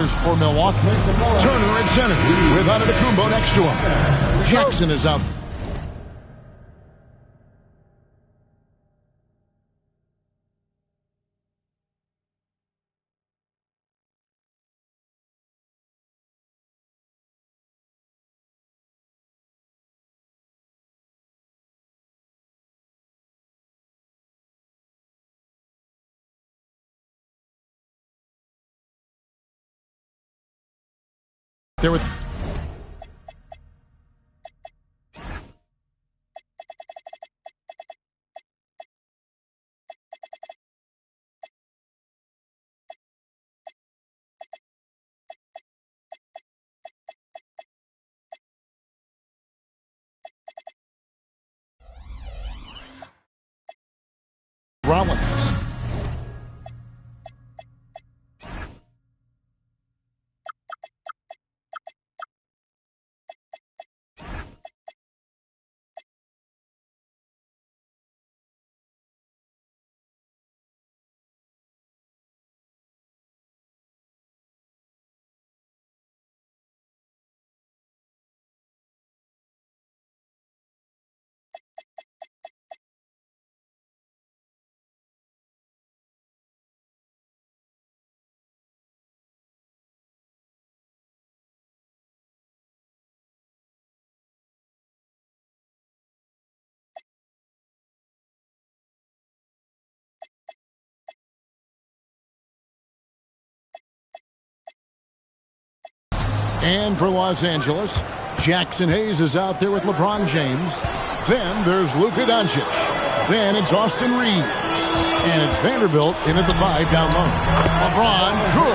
Warriors for Milwaukee. Turner at center with Antetokounmpo next to him. Jackson is out. There with Rollins. And for Los Angeles, Jackson Hayes is out there with LeBron James. Then there's Luka Doncic. Then it's Austin Reeves. And it's Vanderbilt in at the 5 down low. LeBron, good.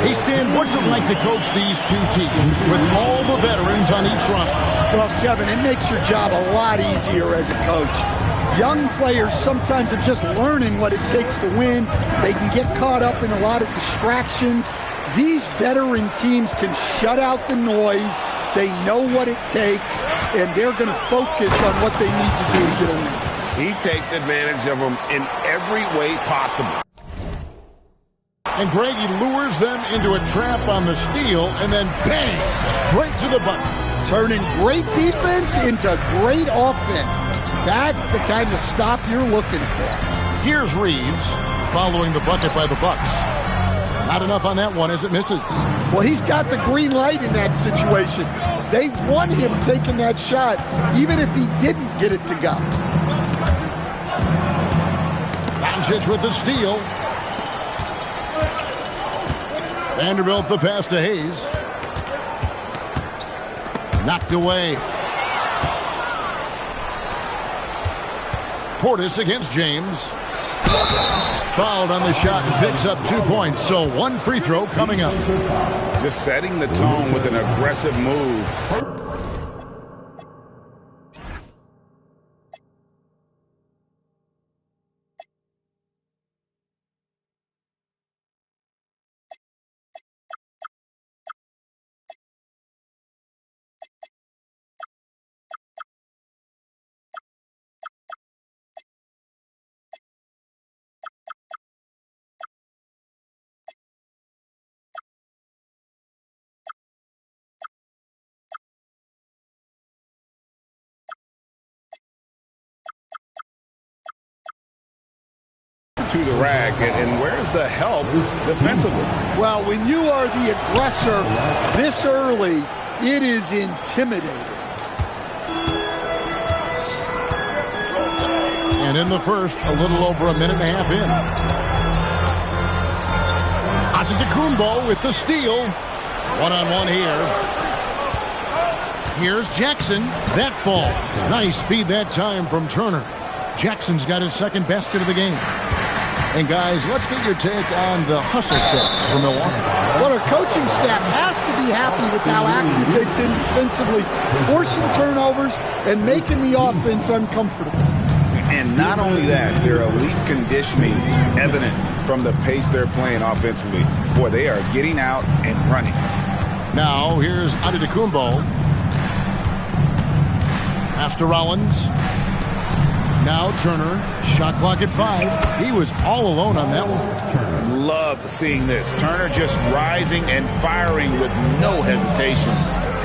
Hey, Stan, what's it like to coach these two teams with all the veterans on each roster? Well, Kevin, it makes your job a lot easier as a coach. Young players sometimes are just learning what it takes to win. They can get caught up in a lot of distractions. These veteran teams can shut out the noise. They know what it takes, and they're going to focus on what they need to do to get a win. He takes advantage of them in every way possible. And Greg, he lures them into a trap on the steal, and then bang, right to the button. Turning great defense into great offense. That's the kind of stop you're looking for. Here's Reeves following the bucket by the Bucks. Not enough on that one as it misses. Well, he's got the green light in that situation. They want him taking that shot, even if he didn't get it to go. Doncic with the steal. Vanderbilt the pass to Hayes. Knocked away. Portis against James. Fouled on the shot and picks up 2 points. So one free throw coming up. Just setting the tone with an aggressive move. To the rack, and where's the help defensively? Well, when you are the aggressor this early, it is intimidating. And in the first, a little over a minute and a half in. Antetokounmpo with the steal. One-on-one here. Here's Jackson. That falls. Nice feed that time from Turner. Jackson's got his second basket of the game. And guys, let's get your take on the hustle stats for Milwaukee. Well, our coaching staff has to be happy with how active they've been defensively, forcing turnovers and making the offense uncomfortable. And not only that, their elite conditioning evident from the pace they're playing offensively. Boy, they are getting out and running. Now, here's Antetokounmpo. Pass to Rollins. Now Turner, shot clock at 5. He was all alone on that one. love seeing this. Turner just rising and firing with no hesitation.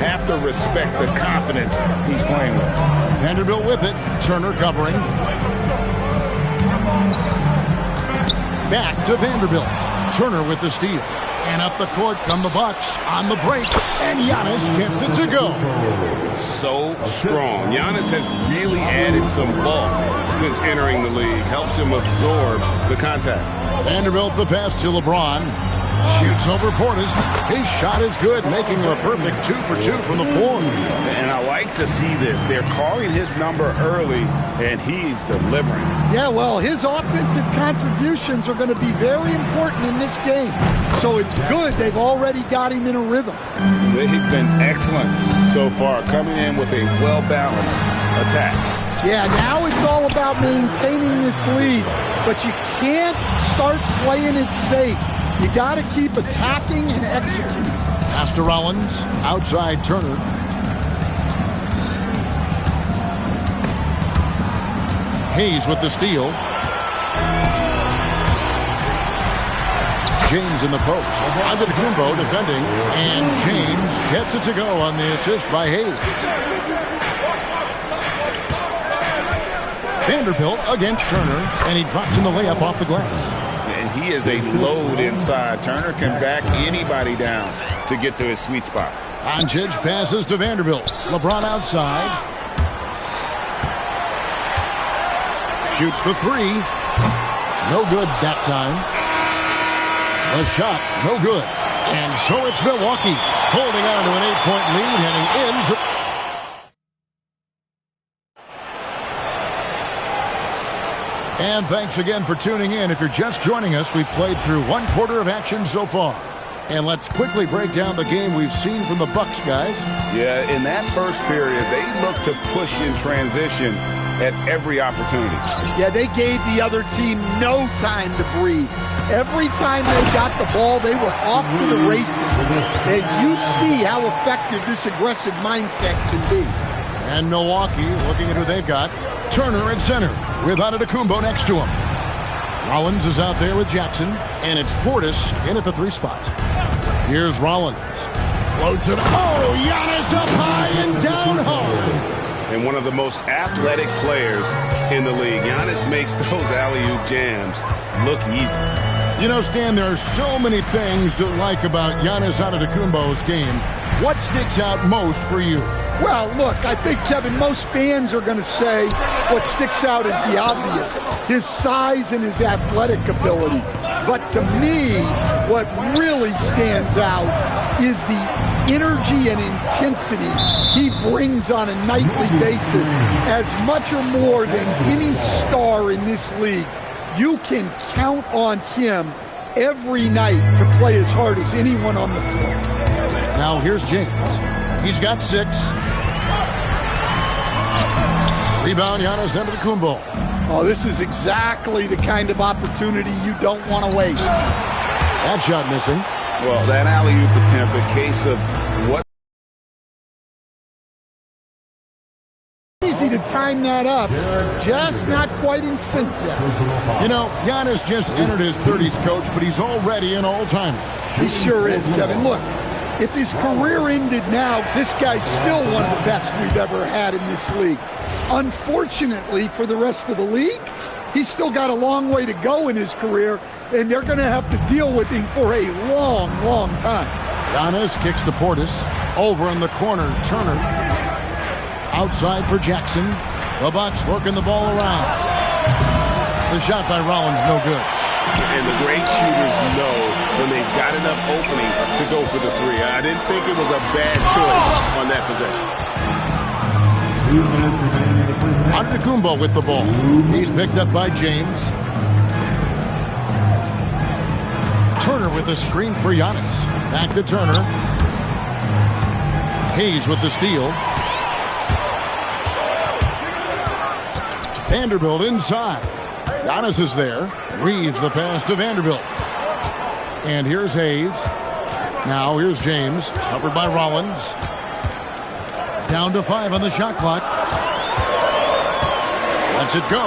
Have to respect the confidence he's playing with. Vanderbilt with it. Turner covering. Back to Vanderbilt. Turner with the steal. And up the court come the Bucks on the break. And Giannis gets it to go. So strong. Giannis has really added some bulk since entering the league. Helps him absorb the contact. Vanderbilt the pass to LeBron. Shoots over Portis. His shot is good, making a perfect 2 for 2 from the floor. And I like to see this. They're calling his number early, and he's delivering. Yeah, well, his offensive contributions are going to be very important in this game. So it's good they've already got him in a rhythm. They've been excellent so far, coming in with a well-balanced attack. Yeah, now it's all about maintaining this lead, but you can't start playing it safe. You got to keep attacking and executing. Pass to Rollins, outside Turner. Hayes with the steal. James in the post. Antetokounmpo defending, and James gets it to go on the assist by Hayes. Vanderbilt against Turner, and he drops in the layup off the glass. And he is a load inside. Turner can back anybody down to get to his sweet spot. Doncic passes to Vanderbilt. LeBron outside. Shoots the three. No good that time. The shot, no good. And so it's Milwaukee holding on to an 8-point lead heading into... And thanks again for tuning in. If you're just joining us, we've played through one quarter of action so far. And let's quickly break down the game we've seen from the Bucks, guys. Yeah, in that first period, they looked to push in transition at every opportunity. Yeah, they gave the other team no time to breathe. Every time they got the ball, they were off to the races. And you see how effective this aggressive mindset can be. And Milwaukee, looking at who they've got, Turner at center with Antetokounmpo next to him. Rollins is out there with Jackson, and it's Portis in at the 3 spot. Here's Rollins. Floats it. Oh, Giannis up high and down hard. And one of the most athletic players in the league. Giannis makes those alley-oop jams look easy. You know, Stan, there are so many things to like about Giannis Antetokounmpo's game. What sticks out most for you? Well, look, I think, Kevin, most fans are going to say what sticks out is the obvious, his size and his athletic ability. But to me, what really stands out is the energy and intensity he brings on a nightly basis, as much or more than any star in this league. You can count on him every night to play as hard as anyone on the floor. Now here's James. He's got 6. Rebound, Giannis Antetokounmpo. Oh, this is exactly the kind of opportunity you don't want to waste. That shot missing. Well, that alley-oop attempt, a case of what... Easy to time that up, just not quite in sync yet. You know, Giannis just entered his 30s, coach, but he's already an all-timer. He sure is, Kevin. Look, if his career ended now, this guy's still one of the best we've ever had in this league. Unfortunately for the rest of the league, he's still got a long way to go in his career, and they're going to have to deal with him for a long, long time. Giannis kicks to Portis. Over in the corner, Turner. Outside for Jackson. The Bucks working the ball around. The shot by Rollins, no good. And the great shooters know when they've got enough opening to go for the 3. I didn't think it was a bad choice on that possession. Antetokounmpo with the ball. He's picked up by James. Turner with the screen for Giannis. Back to Turner. Hayes with the steal. Vanderbilt inside. Giannis is there. Reeves the pass to Vanderbilt. And here's Hayes. Now here's James. Covered by Rollins. Down to 5 on the shot clock. Lets it go.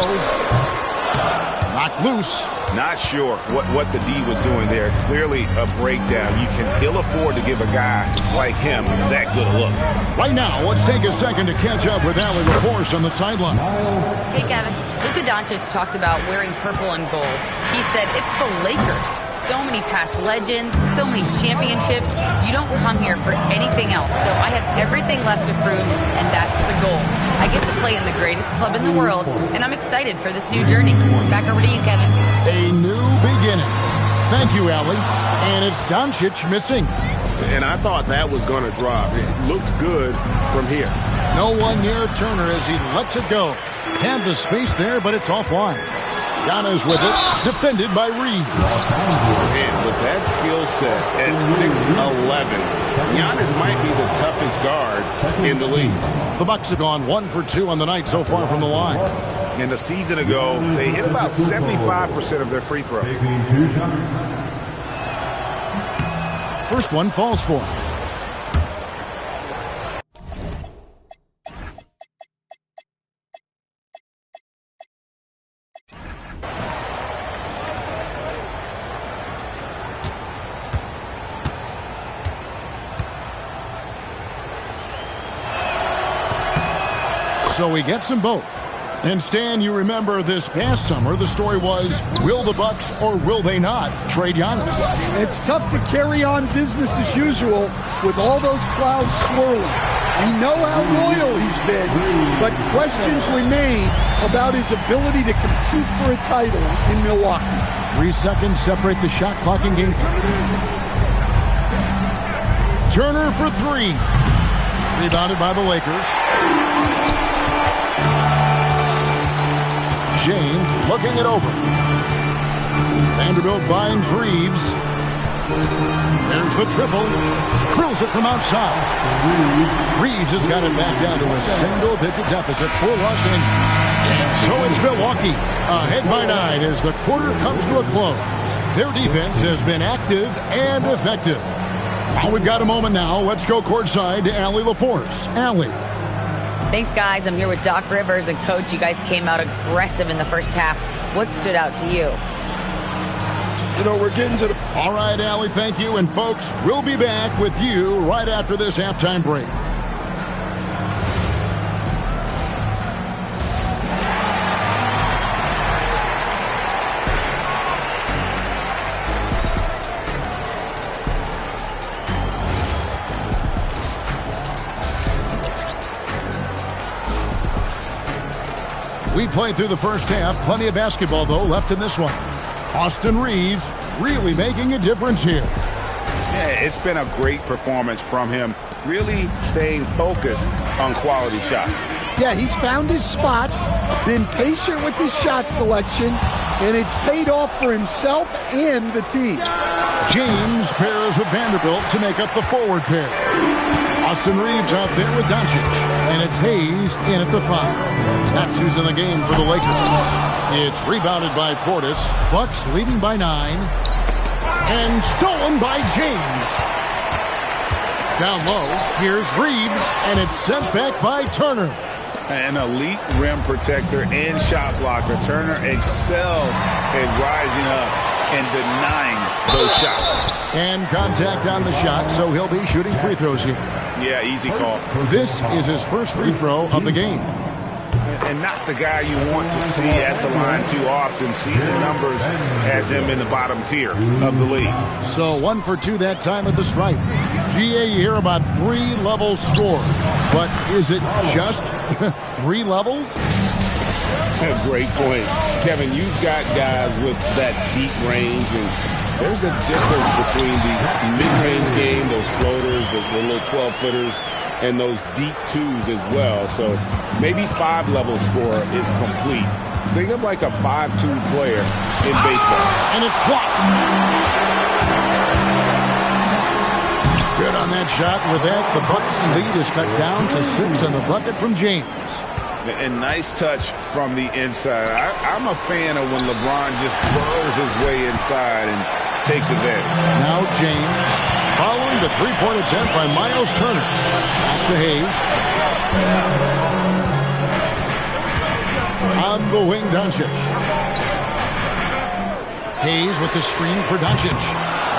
Knocked loose. Not sure what the D was doing there. Clearly a breakdown. You can ill afford to give a guy like him that good a look. Right now, let's take a second to catch up with Allie LaForce on the sideline. Hey, Kevin. Luka Doncic talked about wearing purple and gold. He said it's the Lakers. So many past legends, so many championships. You don't come here for anything else. So I have everything left to prove, and that's the goal. I get to play in the greatest club in the world, and I'm excited for this new journey. Back over to you, Kevin. A new beginning. Thank you, Allie. And it's Doncic missing. And I thought that was going to drop. It looked good from here. No one near Turner as he lets it go. Had the space there, but it's offline. Giannis with it, defended by Reed. And with that skill set at 6'11", Giannis might be the toughest guard in the league. The Bucks have gone 1 for 2 on the night so far from the line. And a season ago, they hit about 75% of their free throws. First one falls for him. So he gets them both. And Stan, you remember this past summer, the story was, will the Bucks or will they not trade Giannis? It's tough to carry on business as usual with all those clouds swirling. We know how loyal he's been, but questions remain about his ability to compete for a title in Milwaukee. 3 seconds separate the shot clock and game clock. Turner for 3. Rebounded by the Lakers. James looking it over. Vanderbilt finds Reeves. There's the triple. Drills it from outside. Reeves has got it back down to a single-digit deficit for Los Angeles. And so it's Milwaukee, ahead by 9 as the quarter comes to a close. Their defense has been active and effective. Well, we've got a moment now. Let's go courtside to Allie LaForce. Allie. Thanks, guys. I'm here with Doc Rivers and Coach. You guys came out aggressive in the first half. What stood out to you? We're getting to the... All right, Allie, thank you. And, folks, we'll be back with you right after this halftime break. We played through the first half. Plenty of basketball, though, left in this one. Austin Reeves really making a difference here. Yeah, it's been a great performance from him, really staying focused on quality shots. Yeah, he's found his spots, been patient with his shot selection, and it's paid off for himself and the team. James pairs with Vanderbilt to make up the forward pair. Austin Reeves out there with Doncic, and it's Hayes in at the 5. That's who's in the game for the Lakers. It's rebounded by Portis. Bucks leading by 9. And stolen by James. Down low, here's Reeves, and it's sent back by Turner. An elite rim protector and shot blocker. Turner excels at rising up and denying those shots. And contact on the shot, so he'll be shooting free throws here. Yeah, easy call. This is his first free throw of the game. And not the guy you want to see at the line too often. Season numbers has him in the bottom tier of the league. So 1 for 2 that time at the stripe. GA here about 3 levels scored. But is it just 3 levels? Great point. Kevin, you've got guys with that deep range, and there's a difference between the mid-range game, those floaters, the little 12-footers, and those deep 2s as well. So maybe 5-level score is complete. Think of like a 5-2 player in baseball. And it's blocked. Good on that shot. With that, the Bucks lead is cut down to 6 on the bucket from James. And nice touch from the inside. I'm a fan of when LeBron just burrows his way inside and takes advantage. Now James following the three-point attempt by Miles Turner. Pass to Hayes. On the wing, Doncic. Hayes with the screen for Doncic.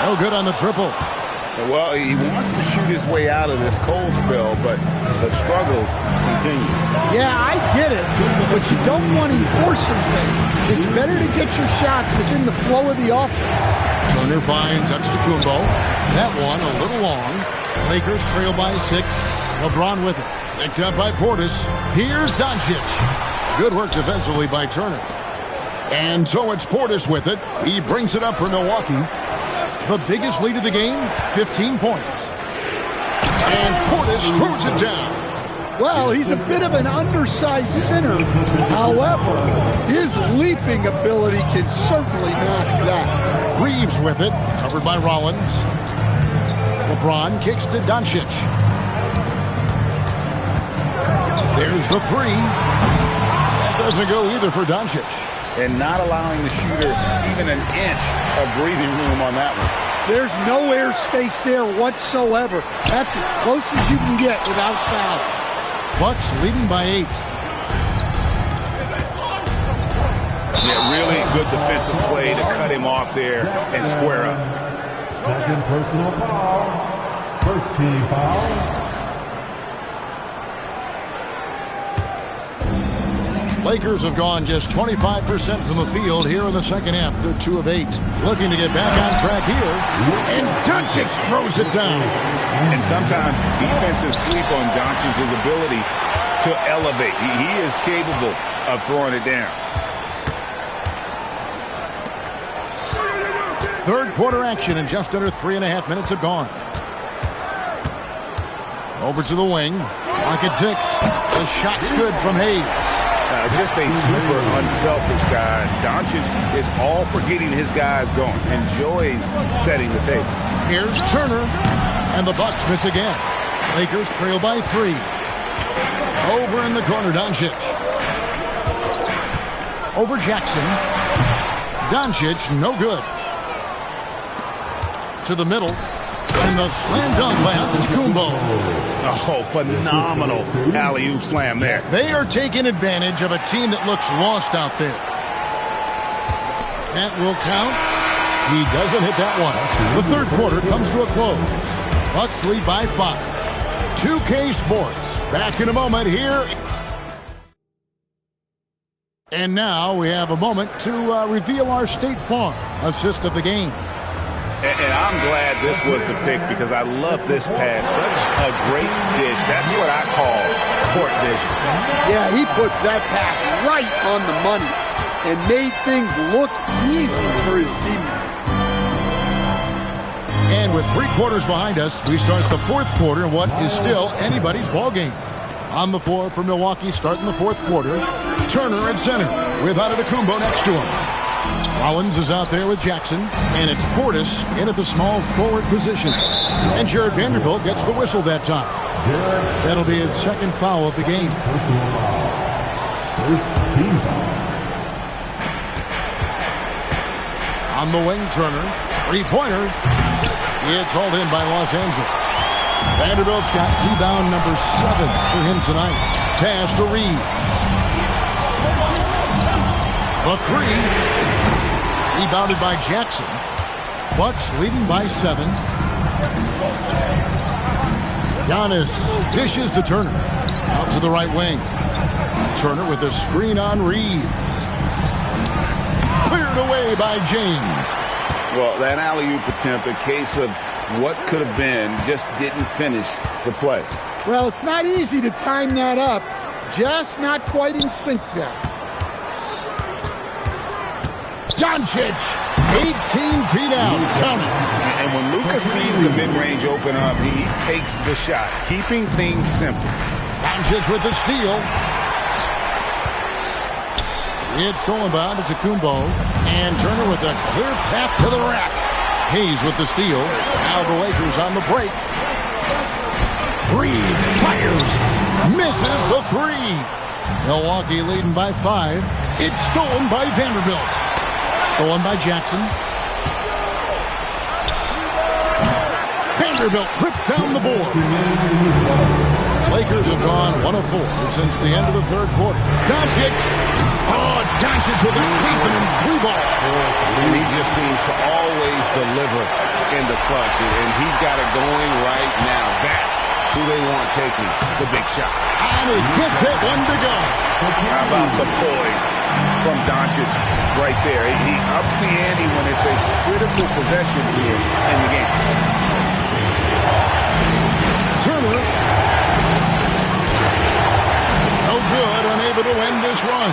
No good on the triple. Well, he wants to shoot his way out of this cold spell, but the struggles continue. Yeah, I get it, but you don't want him forcing things. It's better to get your shots within the flow of the offense. Turner finds Antetokounmpo. That one a little long. Lakers trail by 6. LeBron with it. Picked up by Portis. Here's Doncic. Good work defensively by Turner. And so it's Portis with it. He brings it up for Milwaukee. The biggest lead of the game, 15 points. And Portis throws it down. Well, he's a bit of an undersized center. However, his leaping ability can certainly mask that. Reeves with it, covered by Rollins. LeBron kicks to Doncic. There's the three. That doesn't go either for Doncic. And not allowing the shooter even an inch of breathing room on that one. There's no air space there whatsoever. That's as close as you can get without foul. Bucks leading by 8. Yeah, really good defensive play to cut him off there and square up. Second personal foul. First team foul. Lakers have gone just 25% from the field here in the second half. They're 2 of 8. Looking to get back on track here. And Doncic throws it down. And sometimes defenses sleep on Doncic's ability to elevate. He is capable of throwing it down. Third quarter action and just under 3.5 minutes have gone. Over to the wing. Lock at 6. The shot's good from Hayes. Just a super unselfish guy. Doncic is all for getting his guys going. Enjoys setting the table. Here's Turner. And the Bucks miss again. Lakers trail by 3. Over in the corner, Doncic. Over Jackson. Doncic, no good. To the middle. And the slam dunk by Antetokounmpo. Oh, phenomenal alley-oop slam there. They are taking advantage of a team that looks lost out there. That will count. He doesn't hit that one. The third quarter comes to a close. Bucks lead by 5. 2K Sports. Back in a moment here. And now we have a moment to reveal our State Farm assist of the game. And I'm glad this was the pick because I love this pass. Such a great dish. That's what I call court vision. Yeah, he puts that pass right on the money and made things look easy for his teammate. And with 3 quarters behind us, we start the fourth quarter in what is still anybody's ball game. On the floor for Milwaukee starting the fourth quarter, Turner at center with Antetokounmpo next to him. Rollins is out there with Jackson, and it's Portis in at the small forward position. And Jared Vanderbilt gets the whistle that time. That'll be his second foul of the game. First team foul. On the wing, Turner. Three-pointer. It's hauled in by Los Angeles. Vanderbilt's got rebound number 7 for him tonight. Pass to Reeves. The 3. Rebounded by Jackson. Bucks leading by 7. Giannis dishes to Turner. Out to the right wing. Turner with a screen on Reeves. Cleared away by James. Well, that alley-oop attempt, a case of what could have been, just didn't finish the play. Well, it's not easy to time that up. Just not quite in sync there. Doncic, 18 feet out, counting. And when Luka sees the mid-range open up, he takes the shot, keeping things simple. Doncic with the steal. It's stolen by Antetokounmpo, and Turner with a clear path to the rack. Hayes with the steal. Now the Lakers on the break. Reeves fires, misses the 3. Milwaukee leading by 5. It's stolen by Vanderbilt. Stolen by Jackson. Vanderbilt rips down the board. Lakers have gone 1 of 4 since the end of the third quarter. Doncic. Oh, Doncic with a Cleveland 3-ball. And he just seems to always deliver in the clutch, and he's got it going right now. That's who they want taking the big shot. And he gets that one to go. How about the poise from Doncic right there? He ups the ante when it's a critical possession here in the game. Turner. No good, unable to end this run.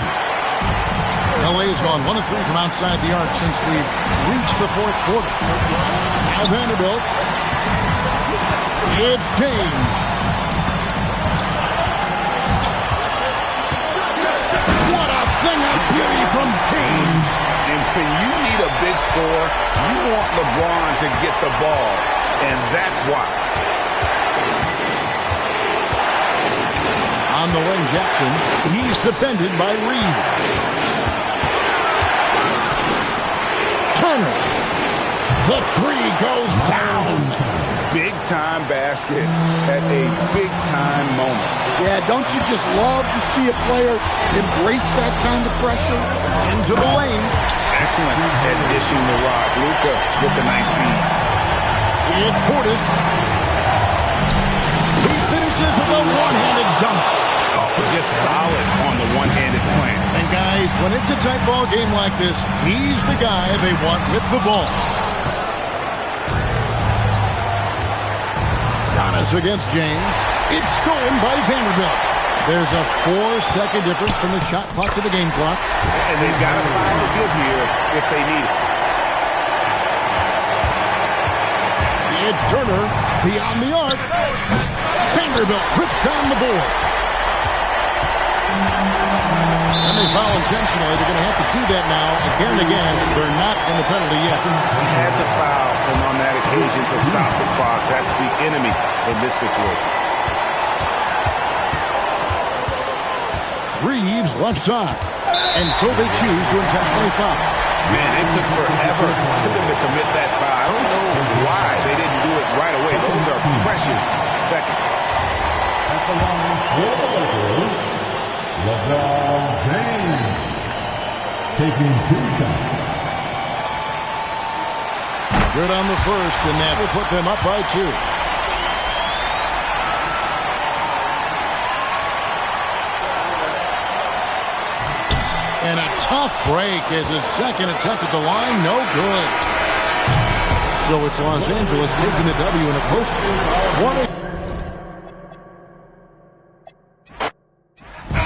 LA has gone 1 of 3 from outside the arc since we've reached the fourth quarter. Now Vanderbilt. It's James. What a thing of beauty from James. And when you need a big score, you want LeBron to get the ball, and that's why. On the wing, Jackson. He's defended by Reed. Turner. The 3 goes down. Big-time basket at a big-time moment. Yeah, don't you just love to see a player embrace that kind of pressure? Into the lane. Excellent at dishing the rock. Luka with the nice feed. It's Portis. He finishes with a one-handed dunk. Just solid on the one-handed slam. And guys, when it's a tight ball game like this, he's the guy they want with the ball. Giannis against James. It's stolen by Vanderbilt. There's a 4-second difference from the shot clock to the game clock. And they've got to find a give here if they need it. It's Turner beyond the arc. Vanderbilt rips down the board. And they foul intentionally. They're going to have to do that now again and again. They're not in the penalty yet. He had to foul, and on that occasion to stop the clock. That's the enemy in this situation. Reeves left side. And so they choose to intentionally foul. Man, it took forever for them to commit that foul. I don't know why they didn't do it right away. Those are precious seconds. At the line for the Lakers, LeBron James taking 2 shots. Good on the first, and that will put them up by 2. And a tough break as his second attempt at the line, no good. So it's Los Angeles taking the W in a close one.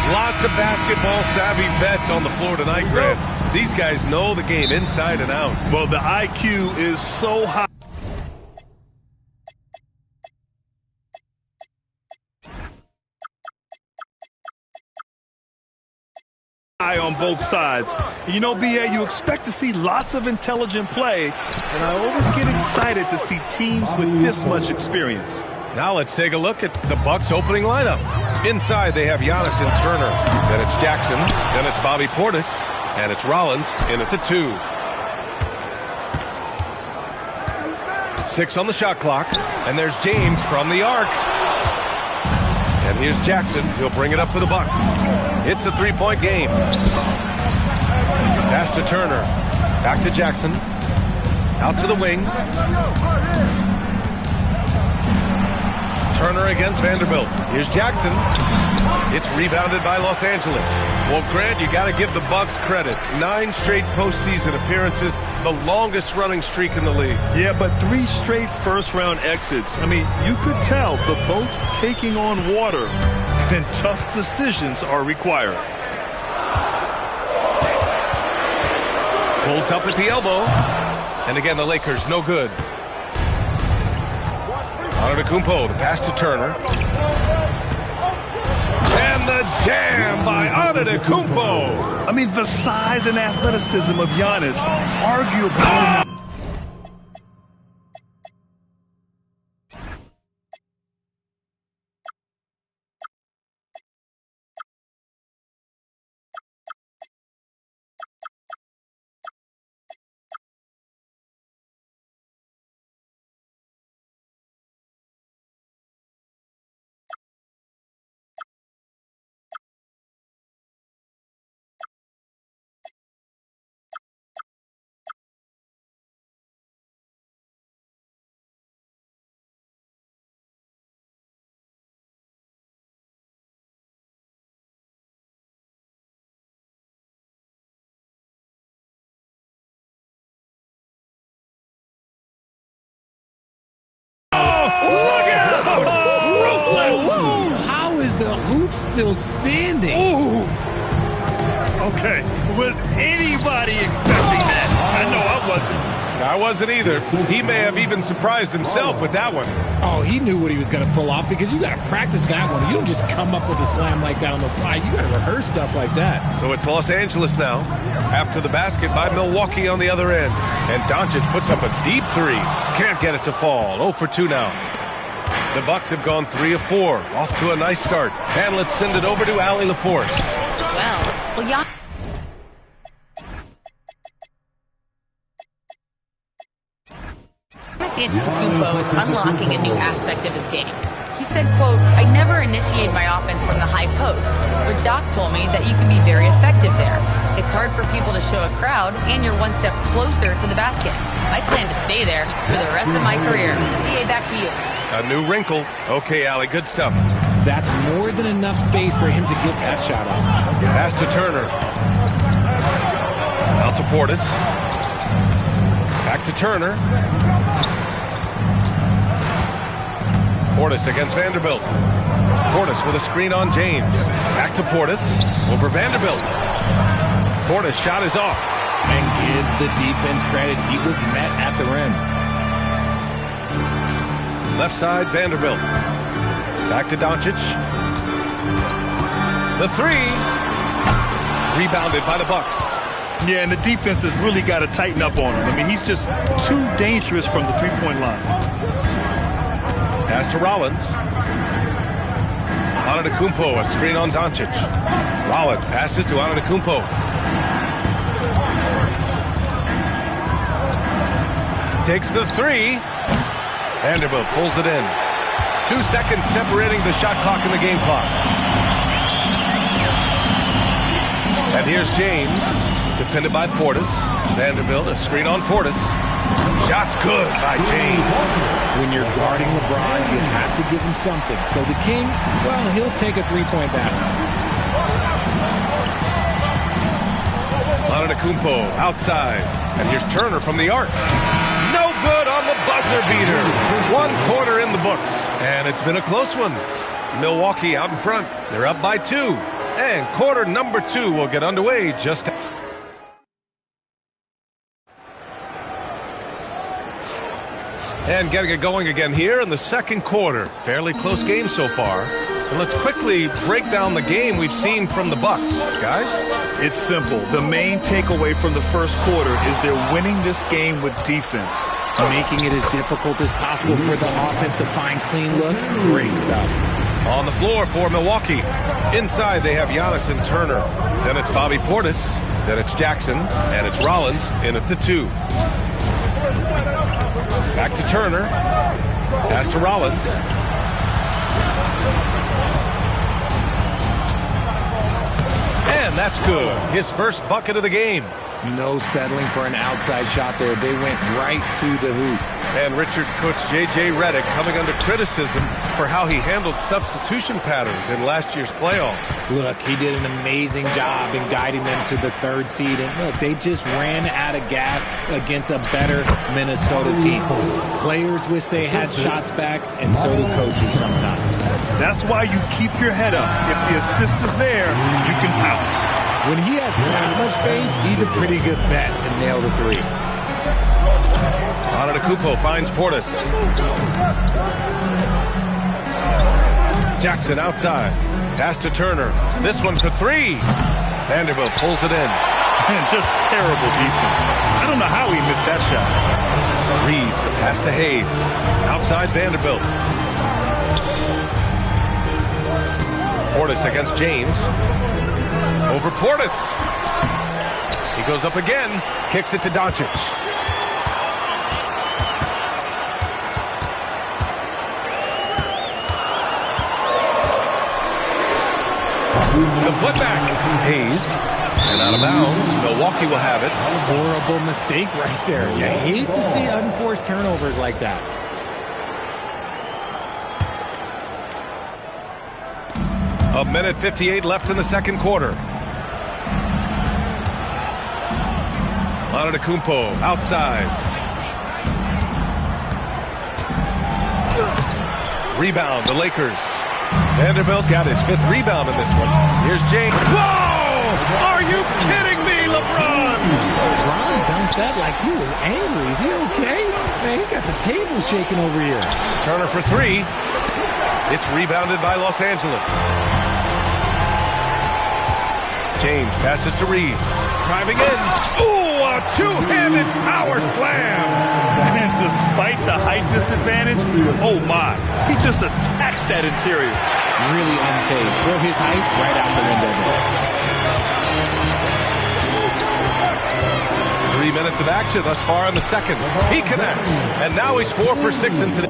Lots of basketball-savvy vets on the floor tonight, Grant. These guys know the game inside and out. Well, the IQ is so high. On both sides. You know, BA, you expect to see lots of intelligent play, and I always get excited to see teams with this much experience. Now let's take a look at the Bucks' opening lineup. Inside, they have Giannis and Turner. Then it's Jackson. Then it's Bobby Portis. And it's Rollins in at the 2. 6 on the shot clock. And there's James from the arc. And here's Jackson. He'll bring it up for the Bucks. It's a 3-point game. Pass to Turner. Back to Jackson. Out to the wing. Turner against Vanderbilt. Here's Jackson. It's rebounded by Los Angeles. Well, Grant, you got to give the Bucks credit. 9 straight postseason appearances, the longest running streak in the league. Yeah, but 3 straight first-round exits. I mean, you could tell the boat's taking on water, and tough decisions are required. Pulls up at the elbow. And again, the Lakers, no good. Antetokounmpo, the pass to Turner. And the jam by Antetokounmpo. I mean, the size and athleticism of Giannis, arguably still standing. Ooh. Okay, was anybody expecting that? I know I wasn't. I wasn't either. He may have even surprised himself with that one. Oh, he knew what he was going to pull off because you got to practice that one. You don't just come up with a slam like that on the fly. You got to rehearse stuff like that. So it's Los Angeles now. After the basket by Milwaukee on the other end. And Doncic puts up a deep three. Can't get it to fall. 0 for 2 now. The Bucks have gone 3 of 4. Off to a nice start. And let's send it over to Allie LaForce. Well, yeah. Antetokounmpo is unlocking a new aspect of his game. He said, quote, "I never initiate my offense from the high post, but Doc told me that you can be very effective there. It's hard for people to show a crowd, and you're one step closer to the basket. I plan to stay there for the rest of my career." BA, back to you. A new wrinkle. Okay, Allie, good stuff. That's more than enough space for him to get that shot up. Pass to Turner. Out to Portis. Back to Turner. Portis against Vanderbilt. Portis with a screen on James. Back to Portis. Over Vanderbilt. Portis' shot is off. And give the defense credit. He was met at the rim. Left side, Vanderbilt. Back to Doncic. The three. Rebounded by the Bucks. Yeah, and the defense has really got to tighten up on him. I mean, he's just too dangerous from the three-point line. Pass to Rollins. Antetokounmpo, a screen on Doncic. Rollins passes to Antetokounmpo. Takes the three. Vanderbilt pulls it in. 2 seconds separating the shot clock and the game clock. And here's James, defended by Portis. Vanderbilt, a screen on Portis. Shot's good by James. When you're guarding LeBron, you have to give him something. So the King, well, he'll take a three-point basket. Antetokounmpo outside. And here's Turner from the arc. No good on the buzzer beater. 1 quarter in the books. And it's been a close one. Milwaukee out in front. They're up by 2. And quarter number 2 will get underway just... And getting it going again here in the second quarter. Fairly close game so far. And let's quickly break down the game we've seen from the Bucks. Guys? It's simple. The main takeaway from the first quarter is they're winning this game with defense. Making it as difficult as possible for the offense to find clean looks. Great stuff. On the floor for Milwaukee. Inside they have Giannis and Turner. Then it's Bobby Portis. Then it's Jackson. And it's Rollins in at the 2. Back to Turner. Pass to Rollins. And that's good. His first bucket of the game. No settling for an outside shot there. They went right to the hoop. And Richard coach J.J. Redick coming under criticism for how he handled substitution patterns in last year's playoffs. Look, he did an amazing job in guiding them to the 3rd seed. And look, they just ran out of gas against a better Minnesota team. Players wish they had shots back, and so do coaches sometimes. That's why you keep your head up. If the assist is there, you can pounce. When he has that much space, he's a pretty good bet to nail the 3. Antetokounmpo finds Portis. Jackson outside. Pass to Turner. This one for 3. Vanderbilt pulls it in. And just terrible defense. I don't know how he missed that shot. Reeves, the pass to Hayes. Outside Vanderbilt. Portis against James. Over Portis. He goes up again. Kicks it to Doncic. The putback. Hayes. And out of bounds. Milwaukee will have it. Horrible mistake right there. You hate to see unforced turnovers like that. A minute 58 left in the second quarter. Antetokounmpo outside. Rebound, the Lakers. Vanderbilt's got his 5th rebound in this one. Here's James. Whoa! Are you kidding me, LeBron? LeBron dunked that like he was angry. Is he okay? Man, he got the table shaking over here. Turner for 3. It's rebounded by Los Angeles. James passes to Reeves. Driving in. Ooh, a two-handed power slam. And despite the height disadvantage, oh my, he just attacks that interior. Really unfazed. Throw his height right out the window there. 3 minutes of action thus far in the second. He connects. And now he's 4 for 6 in today.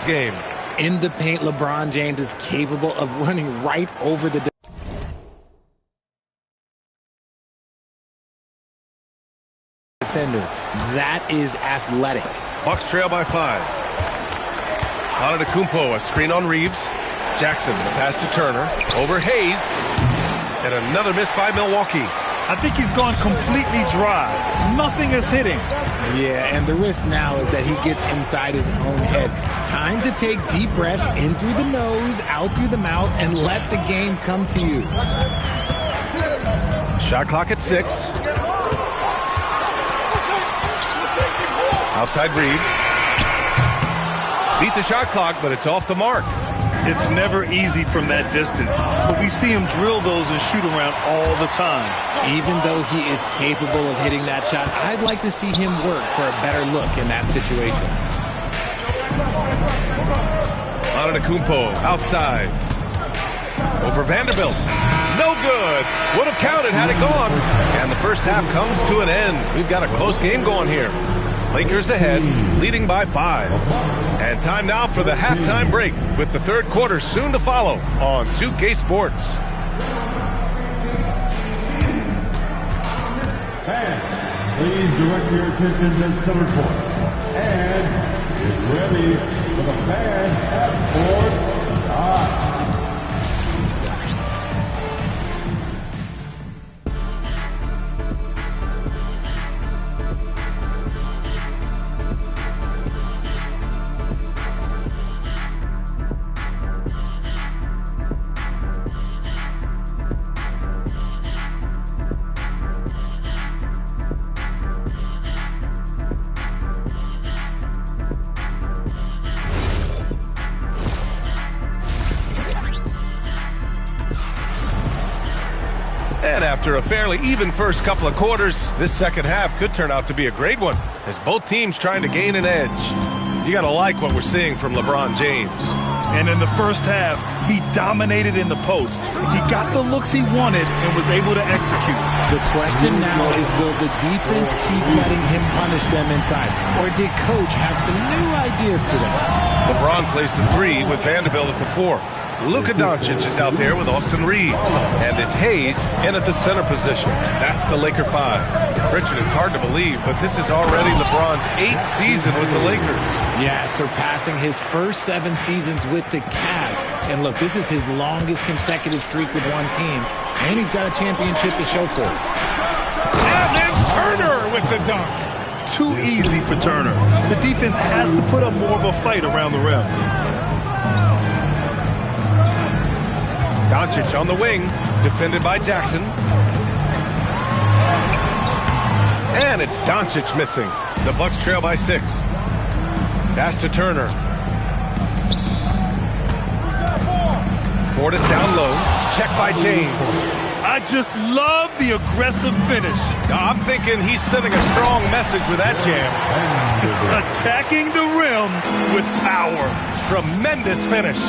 Game. In the paint, LeBron James is capable of running right over the defender. That is athletic. Bucks trail by 5. Antetokounmpo, a screen on Reeves. Jackson, the pass to Turner. Over Hayes. And another miss by Milwaukee. I think he's gone completely dry. Nothing is hitting. Yeah, and the risk now is that he gets inside his own head. Time to take deep breaths in through the nose, out through the mouth, and let the game come to you. Shot clock at 6. Outside Reeves. Beat the shot clock, but it's off the mark. It's never easy from that distance, but we see him drill those and shoot around all the time. Even though he is capable of hitting that shot, I'd like to see him work for a better look in that situation. Antetokounmpo outside. Over Vanderbilt. No good. Would have counted had it gone. And the first half comes to an end. We've got a close game going here. Lakers ahead, leading by 5. And time now for the halftime break with the third quarter soon to follow on 2K Sports. Fans, please direct your attention to center court. And get ready for the fan at court. And after a fairly even first couple of quarters, this second half could turn out to be a great one as both teams trying to gain an edge. You got to like what we're seeing from LeBron James. And in the first half, he dominated in the post. He got the looks he wanted and was able to execute. The question now is, will the defense keep letting him punish them inside? Or did Coach have some new ideas for them? LeBron plays the 3 with Vanderbilt at the 4. Luka Doncic is out there with Austin Reeves. And it's Hayes in at the center position. That's the Laker 5. Richard, it's hard to believe, but this is already LeBron's 8th season with the Lakers. Yeah, surpassing his first 7 seasons with the Cavs. And look, this is his longest consecutive streak with one team. And he's got a championship to show for it. And then Turner with the dunk. Too easy for Turner. The defense has to put up more of a fight around the rim. Doncic on the wing, defended by Jackson. And it's Doncic missing. The Bucks trail by 6. Pass to Turner. Portis down low. Check by James. I just love the aggressive finish. I'm thinking he's sending a strong message with that jam. Attacking the rim with power. Tremendous finish.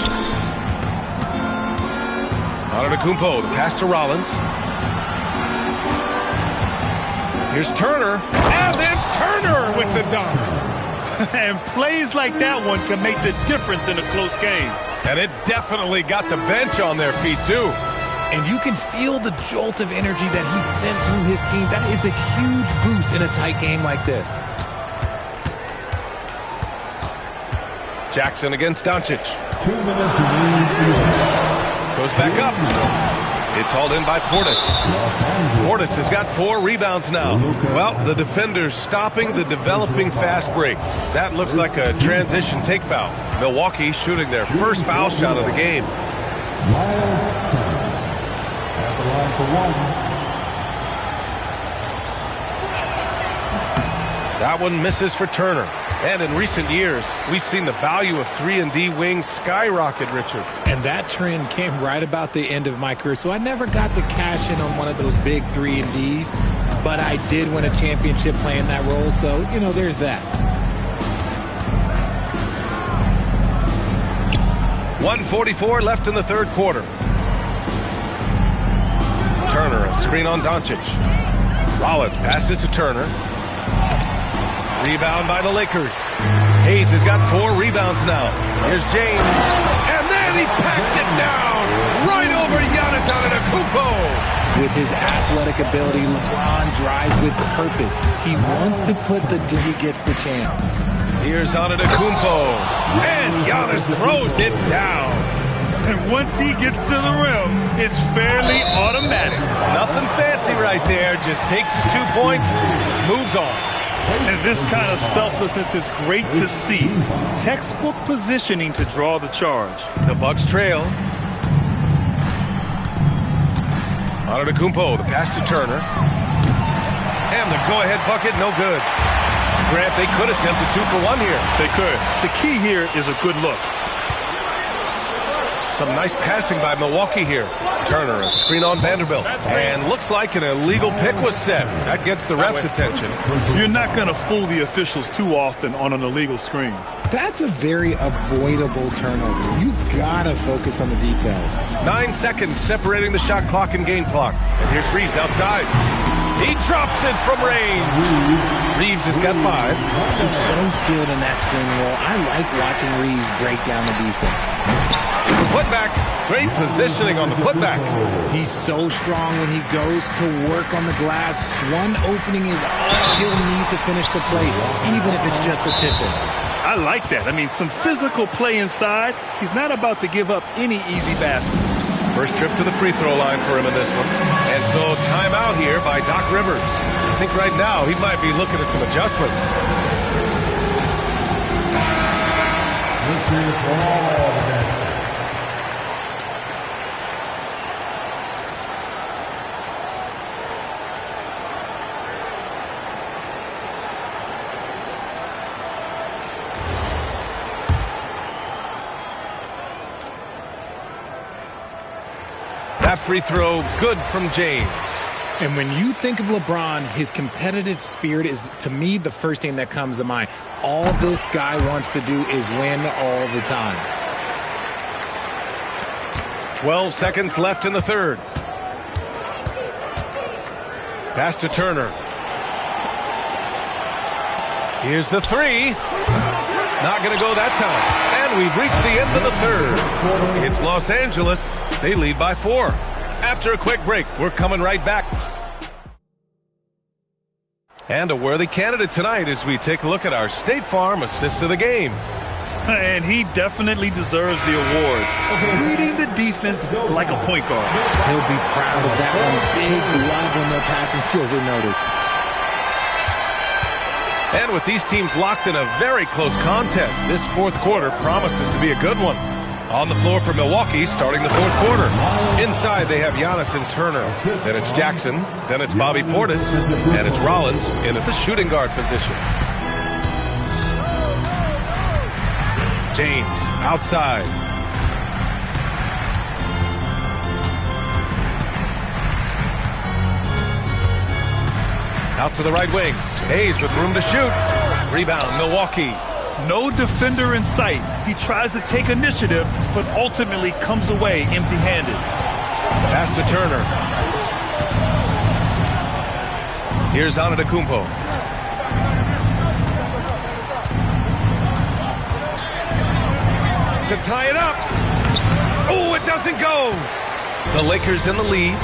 Antetokounmpo, the pass to Rollins. Here's Turner, and then Turner with the dunk. And plays like that one can make the difference in a close game. And it definitely got the bench on their feet, too. And you can feel the jolt of energy that he sent through his team. That is a huge boost in a tight game like this. Jackson against Doncic. 2 minutes remaining. Goes back up. It's hauled in by Portis. Portis has got 4 rebounds now. Well, the defender's stopping the developing fast break. That looks like a transition take foul. Milwaukee shooting their first foul shot of the game. Miles Turner at the line for 1. That one misses for Turner. And in recent years, we've seen the value of 3-and-D wings skyrocket, Richard. And that trend came right about the end of my career. So I never got to cash in on one of those big 3-and-Ds, but I did win a championship playing that role. So, you know, there's that. 1:44 left in the third quarter. Turner, a screen on Doncic. Rollins passes to Turner. Rebound by the Lakers. Hayes has got 4 rebounds now. Here's James. And then he packs it down right over Giannis Antetokounmpo. With his athletic ability, LeBron drives with purpose. He wants to put the he gets the chance. Here's Antetokounmpo. And Giannis throws it down. And once he gets to the rim, it's fairly automatic. Nothing fancy right there. Just takes his 2 points, moves on. And this kind of selflessness is great to see. Textbook positioning to draw the charge. The Bucks trail. Antetokounmpo, the pass to Turner. And the go-ahead bucket, no good. Grant, they could attempt a 2 for 1 here. They could. The key here is a good look. Some nice passing by Milwaukee here. Turner, a screen on Vanderbilt. And looks like an illegal pick was set. That gets the ref's attention. You're not going to fool the officials too often on an illegal screen. That's a very avoidable turnover. You've got to focus on the details. 9 seconds separating the shot clock and game clock. And here's Reeves outside. He drops it from range. Reeves has got 5. He's so skilled in that screen role. I like watching Reeves break down the defense. Putback. Great positioning on the putback. He's so strong when he goes to work on the glass. One opening is all he'll need to finish the play, even if it's just a tip-in. I like that. I mean, some physical play inside. He's not about to give up any easy baskets. First trip to the free throw line for him in this one. And so timeout here by Doc Rivers. I think right now he might be looking at some adjustments. That free throw, good from James. And when you think of LeBron, his competitive spirit is, to me, the first thing that comes to mind. All this guy wants to do is win all the time. 12 seconds left in the third. Pass to Turner. Here's the 3. Not going to go that time. And we've reached the end of the third. It's Los Angeles. They lead by 4. After a quick break, we're coming right back. And a worthy candidate tonight as we take a look at our State Farm Assist of the Game. And he definitely deserves the award. Reading the defense like a point guard. He'll be proud of that one. Biggs love when their passing skills are noticed. And with these teams locked in a very close contest, this fourth quarter promises to be a good one. On the floor for Milwaukee, starting the fourth quarter. Inside, they have Giannis and Turner. Then it's Jackson. Then it's Bobby Portis. And it's Rollins in at the shooting guard position. James outside. Out to the right wing. Hayes with room to shoot. Rebound, Milwaukee. No defender in sight. He tries to take initiative, but ultimately comes away empty-handed. Pass to Turner. Here's Antetokounmpo. to tie it up. Oh, it doesn't go. The Lakers in the lead.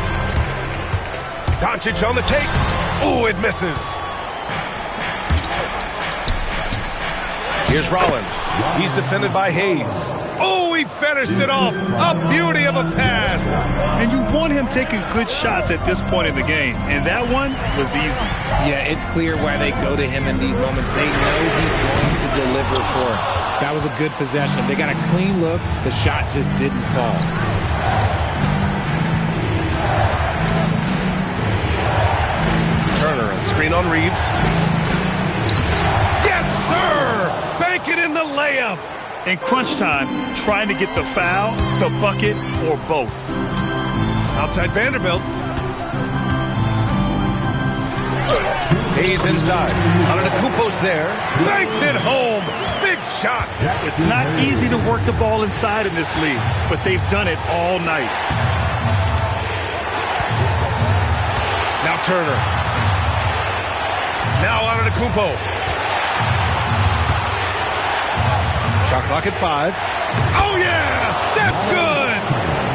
Doncic on the take. Oh, it misses. Here's Rollins. He's defended by Hayes. Oh, he finished it off. A beauty of a pass. And you want him taking good shots at this point in the game. And that one was easy. Yeah, it's clear why they go to him in these moments. They know he's going to deliver for it. That was a good possession. They got a clean look. The shot just didn't fall. Turner, a screen on Reeves. Yes, sir! Bank it in the layup. In crunch time, trying to get the foul, the bucket, or both. Outside Vanderbilt. Hayes inside. Antetokounmpo's there. Banks it home. Big shot. It's not easy to work the ball inside in this league, but they've done it all night. Now Turner. Now Antetokounmpo. Shot clock at 5. Oh, yeah! That's good!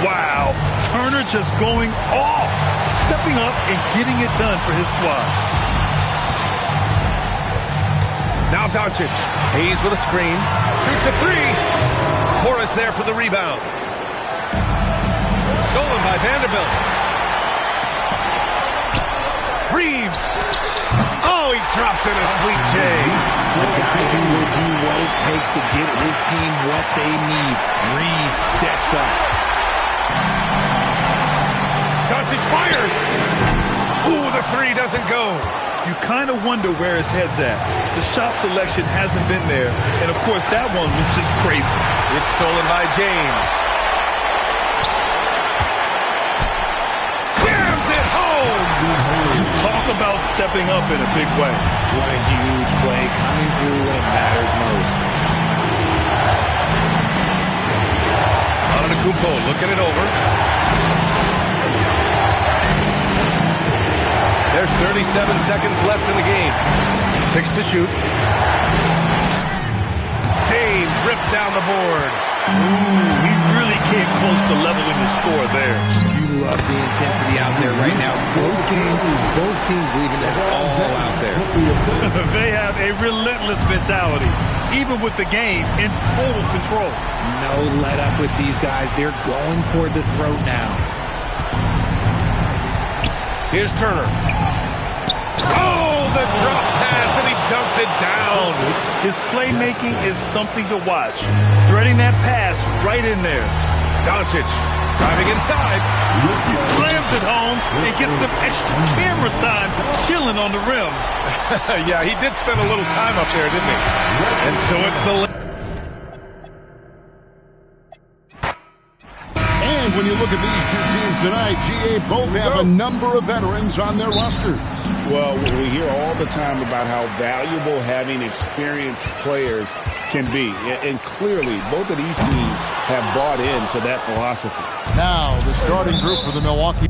Wow. Turner just going off. Stepping up and getting it done for his squad. Now Doncic. Hayes with a screen. Shoots a 3. Horace there for the rebound. Stolen by Vanderbilt. Reeves. Oh, he dropped in a sweet J. A guy who will do what it takes to get his team what they need. Reeves steps up. Doncic fires. Ooh, the 3 doesn't go. You kind of wonder where his head's at. The shot selection hasn't been there. And, of course, that one was just crazy. It's stolen by James. Jams it home. Talk about stepping up in a big way. What a huge play coming through when it matters most. Antetokounmpo looking it over. There's 37 seconds left in the game. 6 to shoot. James rips down the board. Ooh, he really came close to leveling the score there. You love the intensity out there right now. Close game, both teams leaving it all out there. They have a relentless mentality, even with the game in total control. No let up with these guys. They're going for the throat now. Here's Turner. Oh, the drop pass, and he dunks it down. His playmaking is something to watch. Threading that pass right in there. Doncic driving inside. He slams it home and gets some extra camera time chilling on the rim. Yeah, he did spend a little time up there, didn't he? And so it's the... And when you look at these two teams tonight, GA both have a number of veterans on their rosters. Well, we hear all the time about how valuable having experienced players can be. And clearly, both of these teams have bought into that philosophy. Now, the starting group for the Milwaukee.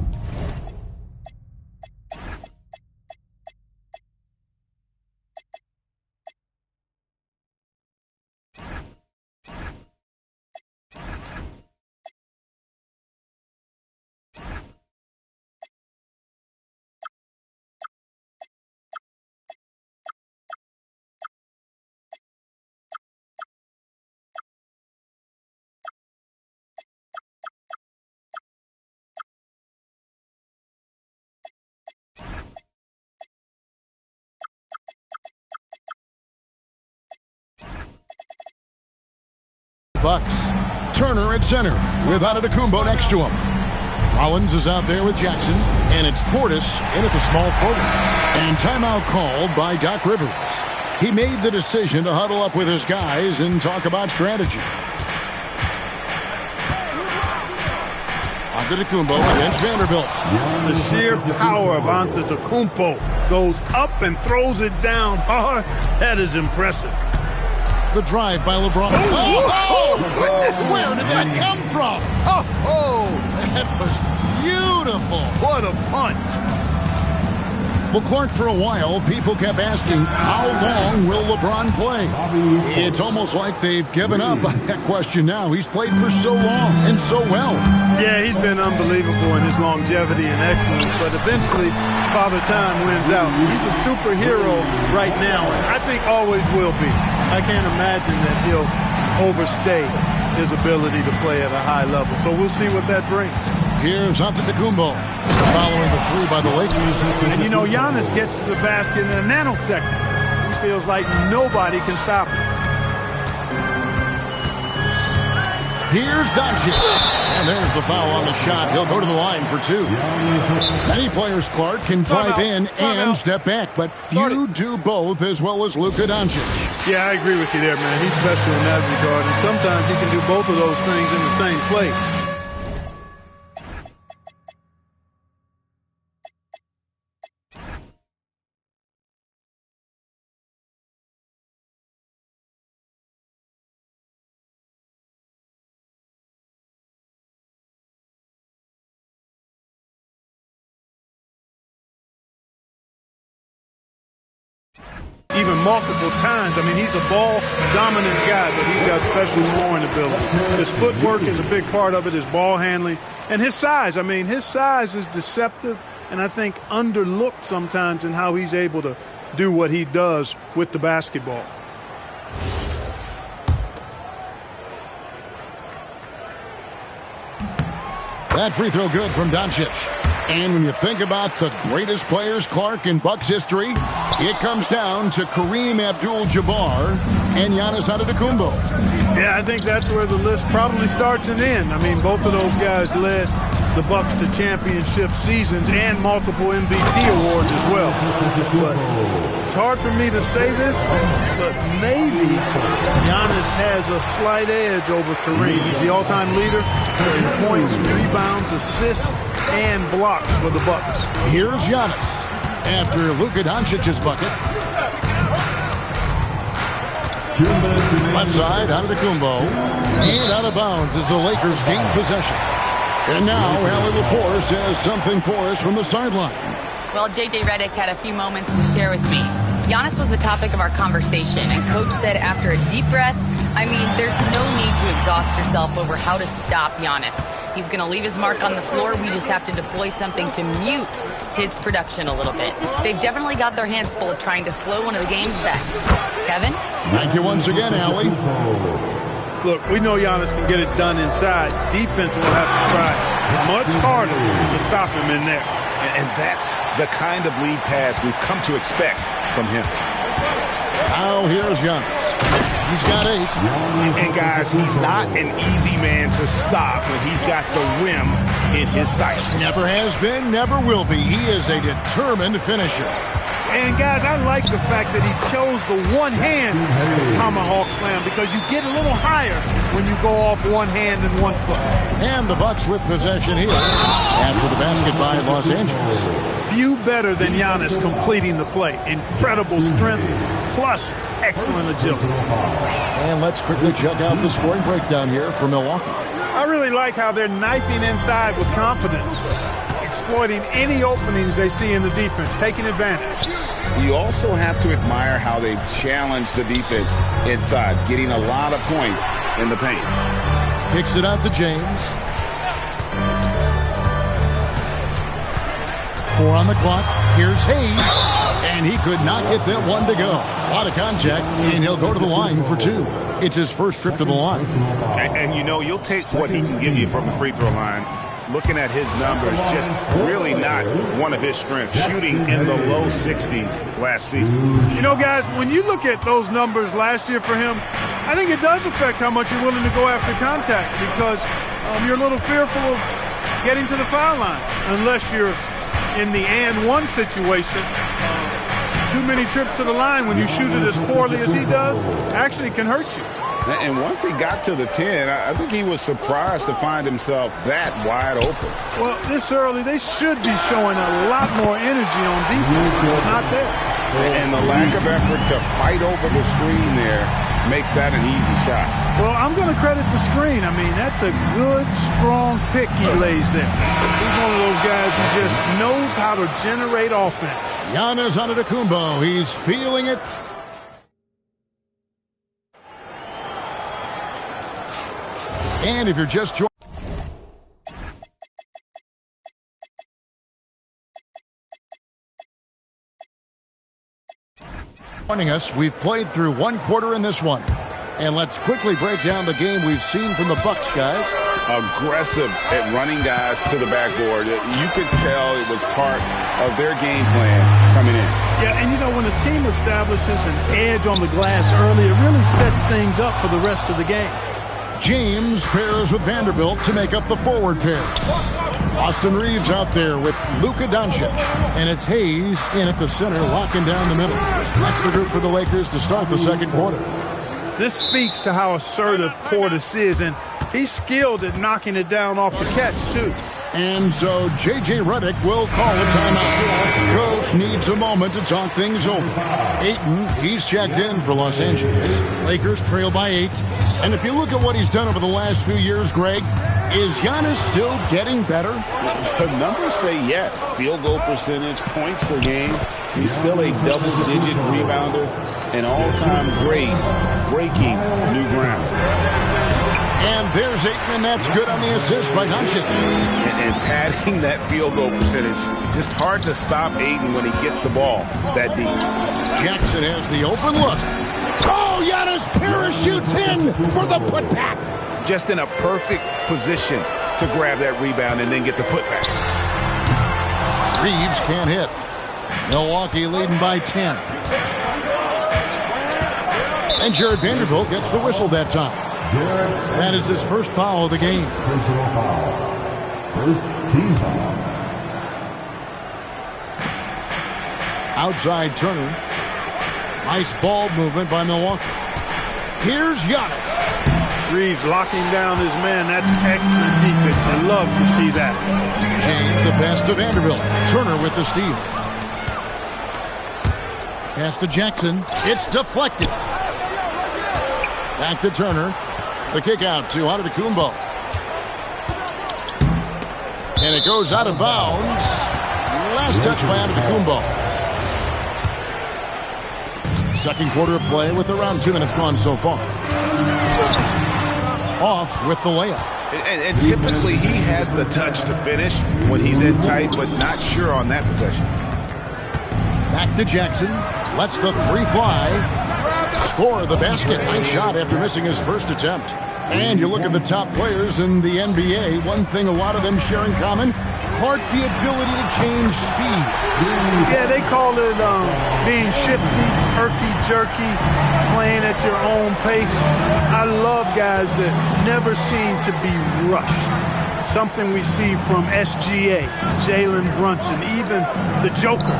Bucks. Turner at center with Antetokounmpo next to him. Rollins is out there with Jackson, and it's Portis in at the small forward. And timeout called by Doc Rivers. He made the decision to huddle up with his guys and talk about strategy. Antetokounmpo against Vanderbilt. The sheer power of Antetokounmpo goes up and throws it down hard. That is impressive. The drive by LeBron. Oh, goodness! Where did that come from? Oh, that was beautiful. What a punch. Well, Clark, for a while, people kept asking, how long will LeBron play? It's almost like they've given up on that question now. He's played for so long and so well. Yeah, he's been unbelievable in his longevity and excellence, but eventually Father Time wins out. He's a superhero right now, and I think always will be. I can't imagine that he'll overstay his ability to play at a high level. So we'll see what that brings. Here's Antetokounmpo following the three by the Lakers. And, you know, Giannis gets to the basket in a nanosecond. He feels like nobody can stop him. Here's Doncic. And there's the foul on the shot. He'll go to the line for two. Many players, Clark, can drive in and step back, but few do both as well as Luka Doncic. Yeah, I agree with you there, man. He's special in that regard, and sometimes he can do both of those things in the same play. Even multiple times. I mean, he's a ball-dominant guy, but he's got special scoring ability. His footwork is a big part of it, his ball handling, and his size. I mean, his size is deceptive and I think underlooked sometimes in how he's able to do what he does with the basketball. That free throw good from Doncic. And when you think about the greatest players, Clark, in Bucks history, it comes down to Kareem Abdul-Jabbar and Giannis Antetokounmpo. Yeah, I think that's where the list probably starts and ends. I mean, both of those guys led the Bucks to championship seasons and multiple MVP awards as well. But it's hard for me to say this, but maybe Giannis has a slight edge over Kareem. He's the all-time leader in points, rebounds, assists, and blocks for the Bucks. Here's Giannis after Luka Doncic's bucket. Left side, Antetokounmpo, and out of bounds as the Lakers gain possession. And now, Allie LaForce has something for us from the sideline. Well, J.J. Redick had a few moments to share with me. Giannis was the topic of our conversation, and Coach said after a deep breath, I mean, there's no need to exhaust yourself over how to stop Giannis. He's going to leave his mark on the floor. We just have to deploy something to mute his production a little bit. They've definitely got their hands full of trying to slow one of the game's best. Kevin? Thank you once again, Allie. Look, we know Giannis can get it done inside. Defense will have to try much harder to stop him in there. And that's the kind of lead pass we've come to expect from him. Now here's Giannis. He's got 8. And guys, he's not an easy man to stop when he's got the rim in his sights. Never has been, never will be. He is a determined finisher. And, guys, I like the fact that he chose the one-hand tomahawk slam because you get a little higher when you go off one hand and one foot. And the Bucks with possession here after the basket by Los Angeles. Few better than Giannis completing the play. Incredible strength plus excellent agility. And let's quickly check out the scoring breakdown here for Milwaukee. I really like how they're knifing inside with confidence, exploiting any openings they see in the defense, taking advantage. You also have to admire how they've challenged the defense inside, getting a lot of points in the paint. Kicks it out to James. 4 on the clock. Here's Hayes. And he could not get that one to go. A lot of contact, and he'll go to the line for 2. It's his first trip to the line. And you know, you'll take what he can give you from the free throw line. Looking at his numbers, just really not one of his strengths. Shooting in the low 60s last season. You know, guys, when you look at those numbers last year for him, I think it does affect how much you're willing to go after contact because you're a little fearful of getting to the foul line unless you're in the and one situation. Too many trips to the line when you shoot it as poorly as he does actually can hurt you. And once he got to the 10, I think he was surprised to find himself that wide open. Well, this early, they should be showing a lot more energy on defense. It's not there. And the lack of effort to fight over the screen there makes that an easy shot. Well, I'm going to credit the screen. I mean, that's a good, strong pick he lays there. He's one of those guys who just knows how to generate offense. Giannis Antetokounmpo, he's feeling it. And if you're just joining us, we've played through one quarter in this one. And let's quickly break down the game we've seen from the Bucks, guys. Aggressive at running guys to the backboard. You could tell it was part of their game plan coming in. Yeah, and you know, when a team establishes an edge on the glass early, it really sets things up for the rest of the game. James pairs with Vanderbilt to make up the forward pair. Austin Reeves out there with Luka Doncic. And it's Hayes in at the center, locking down the middle. That's the group for the Lakers to start the second quarter. This speaks to how assertive Portis is, and he's skilled at knocking it down off the catch, too. And so J.J. Redick will call a timeout. Coach needs a moment to talk things over. Ayton, he's checked in for Los Angeles. Lakers trail by 8. And if you look at what he's done over the last few years, Greg, is Giannis still getting better? The numbers say yes. Field goal percentage, points per game. He's still a double-digit rebounder, an all-time great, breaking new ground. And there's Ayton, and that's good on the assist by Doncic. And padding that field goal percentage, just hard to stop Ayton when he gets the ball that deep. Jackson has the open look. Oh, Giannis parachutes in for the putback. Just in a perfect position to grab that rebound and then get the putback. Reeves can't hit. Milwaukee leading by 10. And Jared Vanderbilt gets the whistle that time. That is his first foul of the game. Personal foul. First team foul. Outside Turner. Nice ball movement by Milwaukee. Here's Giannis. Reeves locking down his man. That's excellent defense. I love to see that. James the pass to Vanderbilt. Turner with the steal. Pass to Jackson. It's deflected. Back to Turner. The kick out to Antetokounmpo. And it goes out of bounds. Last touch by Antetokounmpo. Second quarter of play with around 2 minutes gone so far. Off with the layup. And typically he has the touch to finish when he's in tight, but not sure on that possession. Back to Jackson. Lets the three fly. Score the basket. Nice shot after missing his first attempt. And you look at the top players in the NBA, one thing a lot of them share in common, Clark, the ability to change speed. Yeah, they call it being shifty, herky-jerky, playing at your own pace. I love guys that never seem to be rushed. Something we see from SGA, Jalen Brunson, even the Joker,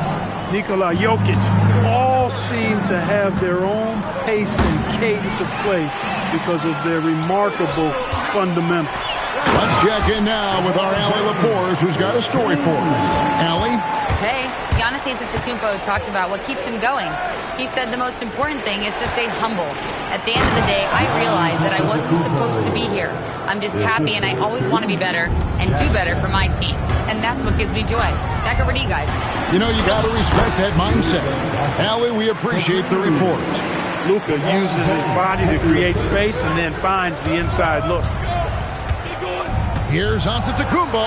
Nikola Jokic, all seem to have their own pace and cadence of play because of their remarkable fundamentals. Let's check in now with our Allie LaForce, who's got a story for us. Allie? Hey, Giannis Antetokounmpo talked about what keeps him going. He said the most important thing is to stay humble. At the end of the day, I realized that I wasn't supposed to be here. I'm just happy, and I always want to be better and do better for my team. And that's what gives me joy. Back over to you guys. You know, you got to respect that mindset. Allie, we appreciate the report. Luka uses his body to create space and then finds the inside look. Here's Antetokounmpo.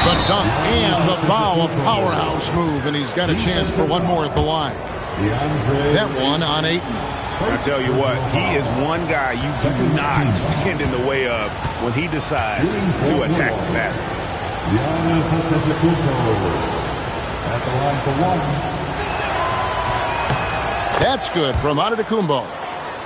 The dunk and the foul, a powerhouse move, and he's got a chance for one more at the line. That one on Ayton. I tell you what, he is one guy you do not stand in the way of when he decides to attack the basket. At the line for one. That's good from Antetokounmpo.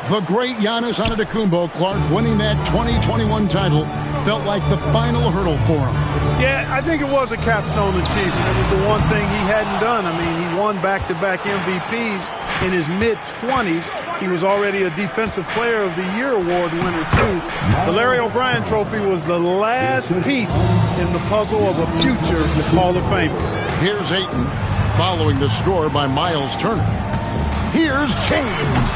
The great Giannis Antetokounmpo, Clark, winning that 2021 title felt like the final hurdle for him. Yeah, I think it was a capstone achievement. It was the one thing he hadn't done. I mean, he won back-to-back MVPs in his mid-20s. He was already a Defensive Player of the Year award winner, too. The Larry O'Brien Trophy was the last piece in the puzzle of a future Hall of Famer. Here's Ayton. following the score by Miles Turner. Here's James.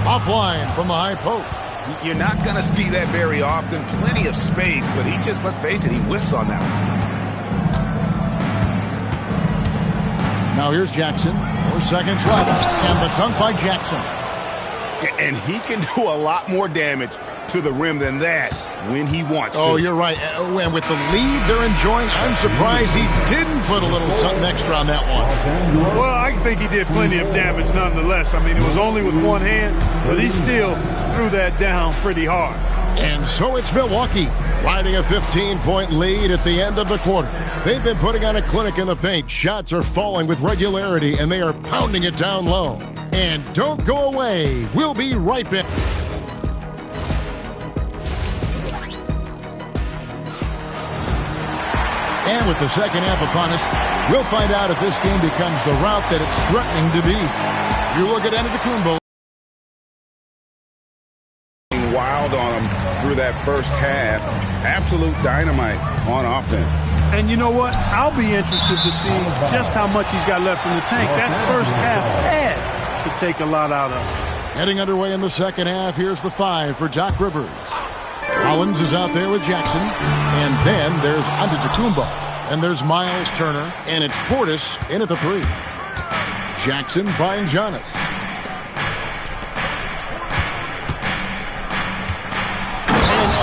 Offline from the high post. You're not going to see that very often. Plenty of space, but he just, let's face it, he whiffs on that one. Now here's Jackson. 4 seconds left. And the dunk by Jackson. And he can do a lot more damage to the rim than that when he wants to. Oh, you're right. And with the lead they're enjoying, I'm surprised he didn't put a little something extra on that one. Well, I think he did plenty of damage nonetheless. I mean, it was only with one hand, but he still threw that down pretty hard. And so it's Milwaukee riding a 15-point lead at the end of the quarter. They've been putting on a clinic in the paint. Shots are falling with regularity, and they are pounding it down low. And don't go away. We'll be right back. And with the second half upon us, we'll find out if this game becomes the route that it's threatening to be. You look at Antetokounmpo. Wild on him through that first half. Absolute dynamite on offense. And you know what? I'll be interested to see just how much he's got left in the tank. That first half had to take a lot out of him. Heading underway in the second half, here's the 5 for Doc Rivers. Collins is out there with Jackson. And then there's Antetokounmpo. And there's Miles Turner. And it's Portis in at the 3. Jackson finds Giannis.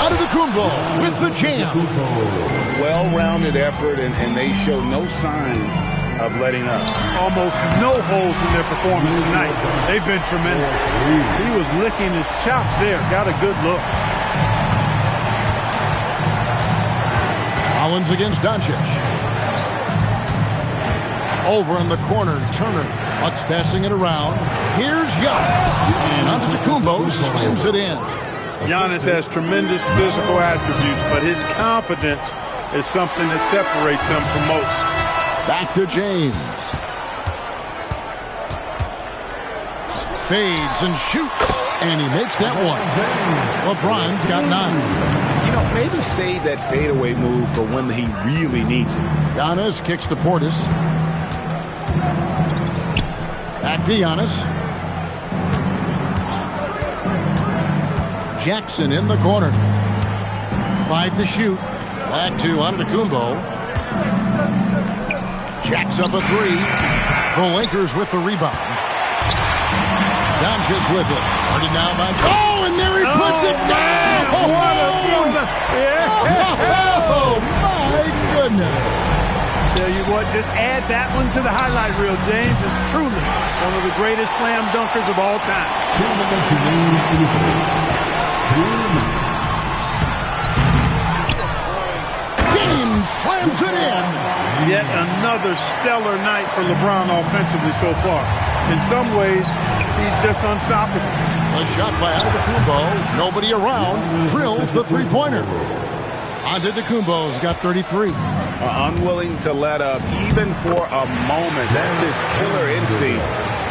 Antetokounmpo with the jam. Well-rounded effort, and they show no signs of letting up. Almost no holes in their performance tonight. They've been tremendous. He was licking his chops there. Got a good look. Collins against Doncic. Over in the corner, Turner. Bucks passing it around. Here's Giannis. And Antetokounmpo slams it in. Giannis has tremendous physical attributes, but his confidence is something that separates him from most. Back to James. Fades and shoots, and he makes that one. LeBron's got 9. You know, maybe save that fadeaway move for when he really needs it. Giannis kicks to Portis. Back to Giannis. Jackson in the corner. 5 to shoot. Back to Antetokounmpo. Jacks up a 3. The Lakers with the rebound. Doncic with it. Guarded now by... Oh, and there he puts it down! Oh, my goodness. Tell you what, just add that one to the highlight reel. James is truly one of the greatest slam dunkers of all time. James slams it in. Yet another stellar night for LeBron offensively so far. In some ways, he's just unstoppable. A shot by Antetokounmpo. Nobody around. Drills the three-pointer. Antetokounmpo's got 33. Unwilling to let up even for a moment. That's his killer instinct,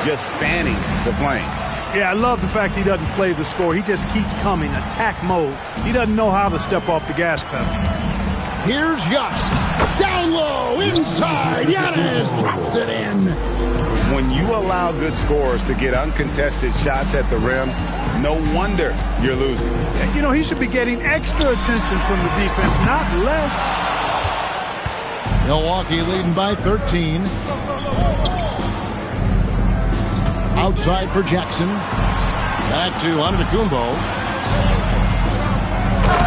just fanning the flame. Yeah, I love the fact he doesn't play the score. He just keeps coming, attack mode. He doesn't know how to step off the gas pedal. Here's Giannis. Down low, inside. Giannis drops it in. When you allow good scorers to get uncontested shots at the rim, no wonder you're losing. You know, he should be getting extra attention from the defense, not less. Milwaukee leading by 13. Outside for Jackson. Back to Antetokounmpo.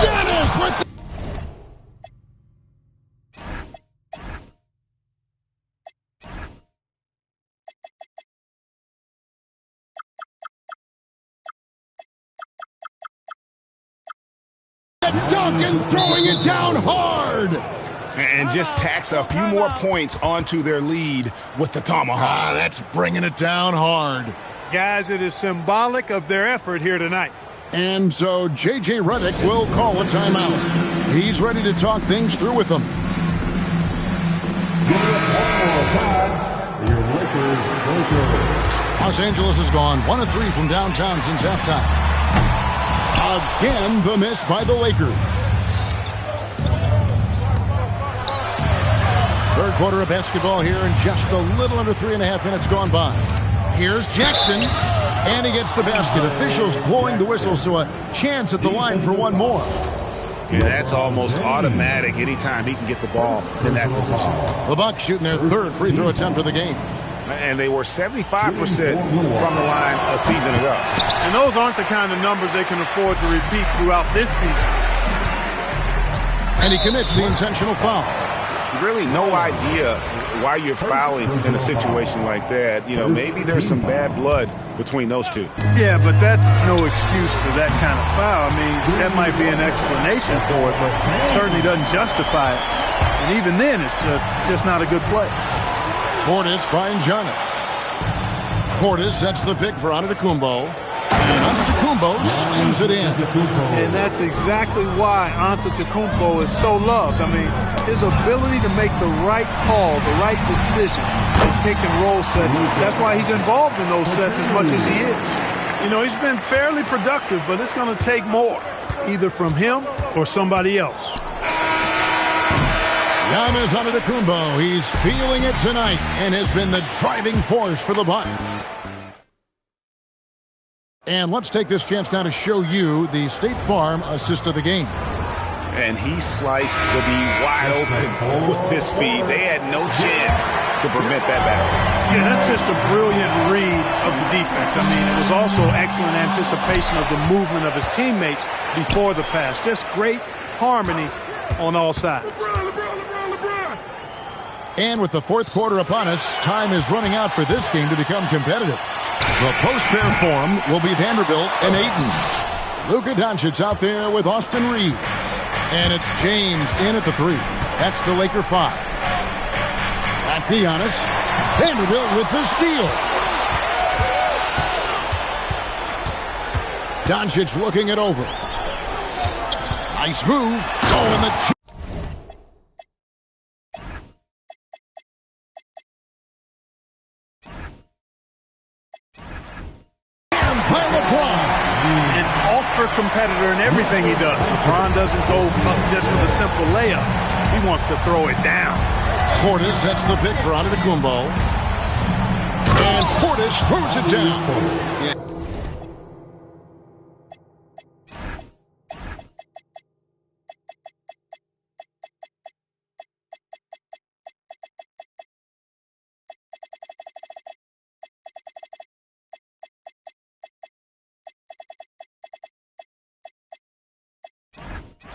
Giannis with the... dunk and throwing it down hard. And just tacks a few more points onto their lead with the tomahawk. That's bringing it down hard. Guys, it is symbolic of their effort here tonight. And so J.J. Redick will call a timeout. He's ready to talk things through with them. Los Angeles has gone 1 of 3 from downtown since halftime. Again, the miss by the Lakers. Third quarter of basketball here, and just a little under 3.5 minutes gone by. Here's Jackson, and he gets the basket. Officials blowing the whistle, so a chance at the line for one more. Yeah, that's almost automatic anytime he can get the ball in that position. The Bucks shooting their third free throw attempt of the game. And they were 75% from the line a season ago. And those aren't the kind of numbers they can afford to repeat throughout this season. And he commits the intentional foul. Really no idea why you're fouling in a situation like that. You know, maybe there's some bad blood between those two. Yeah, but that's no excuse for that kind of foul. I mean, that might be an explanation for it, but it certainly doesn't justify it. And even then, it's just not a good play. Portis finds Giannis. Portis sets the pick for Antetokounmpo. And Antetokounmpo slams it in. And that's exactly why Antetokounmpo is so loved. I mean, his ability to make the right call, the right decision in pick and roll sets. That's why he's involved in those sets as much as he is. You know, he's been fairly productive, but it's going to take more, either from him or somebody else. Giannis Antetokounmpo, he's feeling it tonight and has been the driving force for the Bucks. And let's take this chance now to show you the State Farm assist of the game. And he sliced the D wide open with his feet. They had no chance to prevent that basket. Yeah, that's just a brilliant read of the defense. I mean, it was also excellent anticipation of the movement of his teammates before the pass. Just great harmony on all sides. And with the fourth quarter upon us, time is running out for this game to become competitive. The post-pair form will be Vanderbilt and Ayton. Luka Doncic out there with Austin Reeves. And it's James in at the three. That's the Laker 5. Back to Giannis. Vanderbilt with the steal. Doncic looking it over. Nice move. Oh, and the... competitor in everything he does. LeBron doesn't go up just for the simple layup. He wants to throw it down. Portis sets the pick for Antetokounmpo. And Portis throws it down.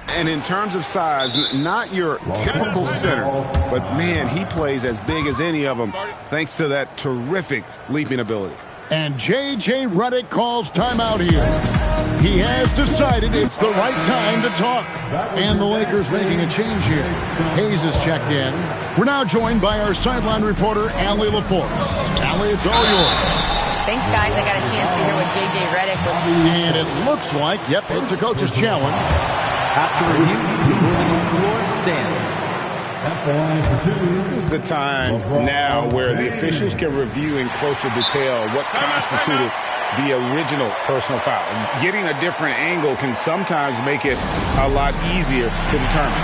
And in terms of size, not your typical center, but man, he plays as big as any of them thanks to that terrific leaping ability. And J.J. Redick calls timeout here. He has decided it's the right time to talk. And the Lakers making a change here. Hayes has checked in. We're now joined by our sideline reporter, Allie LaForce. Allie, it's all yours. Thanks, guys. I got a chance to hear what J.J. Redick was saying. And it looks like, yep, it's a coach's challenge. After review, the ruling on the floor stands. This is the time now where the officials can review in closer detail what constituted the original personal foul. Getting a different angle can sometimes make it a lot easier to determine.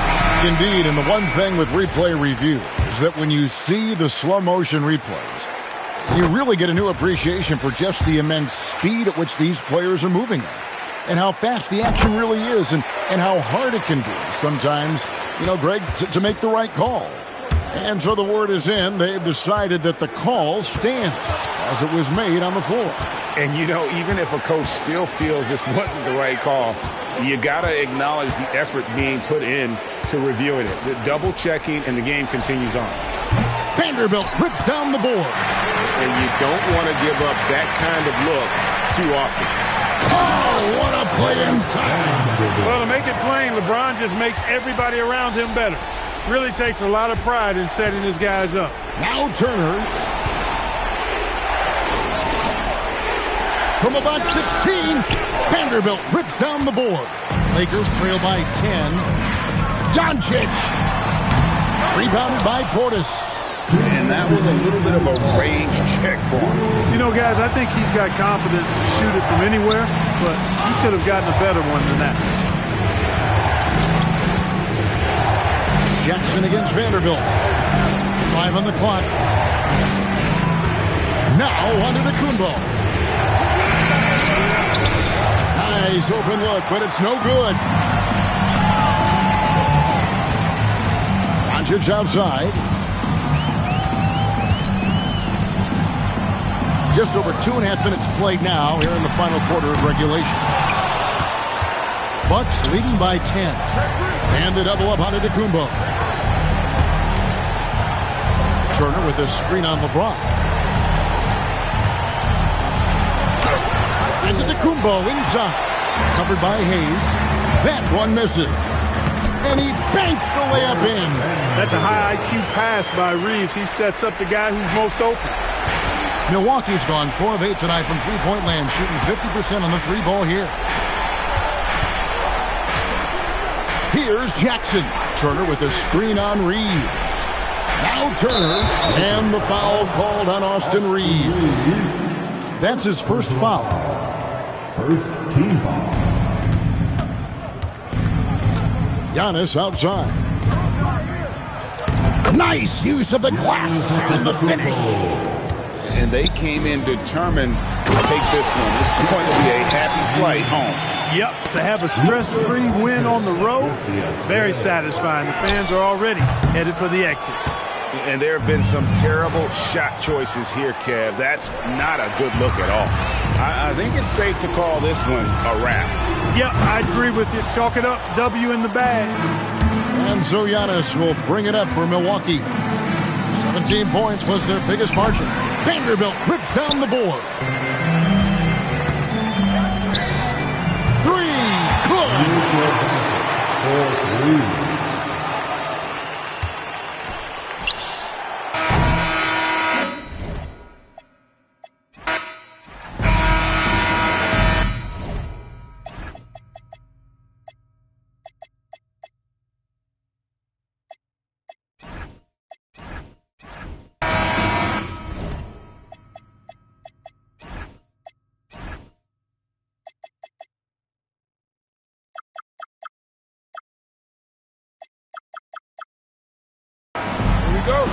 Indeed, and the one thing with replay review is that when you see the slow motion replays, you really get a new appreciation for just the immense speed at which these players are moving at. And how fast the action really is, and how hard it can be sometimes, you know, Greg, to make the right call. And so the word is in. They've decided that the call stands as it was made on the floor. And, you know, even if a coach still feels this wasn't the right call, you got to acknowledge the effort being put in to reviewing it. The double checking, and the game continues on. Vanderbilt rips down the board. And you don't want to give up that kind of look too often. Oh, what a play inside. Well, to make it plain, LeBron just makes everybody around him better. Really takes a lot of pride in setting his guys up. Now Turner. From about 16, Vanderbilt rips down the board. Lakers trail by 10. Doncic. Rebounded by Portis. And that was a little bit of a range check for him. You know, guys, I think he's got confidence to shoot it from anywhere, but he could have gotten a better one than that. Jackson against Vanderbilt. 5 on the clock. Now under the Kumbo. Nice open look, but it's no good. Doncic outside. Just over 2.5 minutes played now here in the final quarter of regulation. Bucks leading by 10. And the double up on Antetokounmpo. Turner with a screen on LeBron. Antetokounmpo inside. Covered by Hayes. That one misses. And he banks the layup in. That's a high IQ pass by Reeves. He sets up the guy who's most open. Milwaukee's gone 4 of 8 tonight from three-point land, shooting 50% on the three ball here. Here's Jackson. Turner with a screen on Reeves. Now Turner, and the foul called on Austin Reeves. That's his first foul. First team foul. Giannis outside. Nice use of the glass on the finish. And they came in determined to take this one. It's going to be a happy flight home. Yep, to have a stress-free win on the road, very satisfying. The fans are already headed for the exit. And there have been some terrible shot choices here, Kev. That's not a good look at all. I think it's safe to call this one a wrap. Yep, I agree with you. Chalk it up, W in the bag. And so Giannis will bring it up for Milwaukee. 17 points was their biggest margin. Vanderbilt rips down the board. 3, good. Go.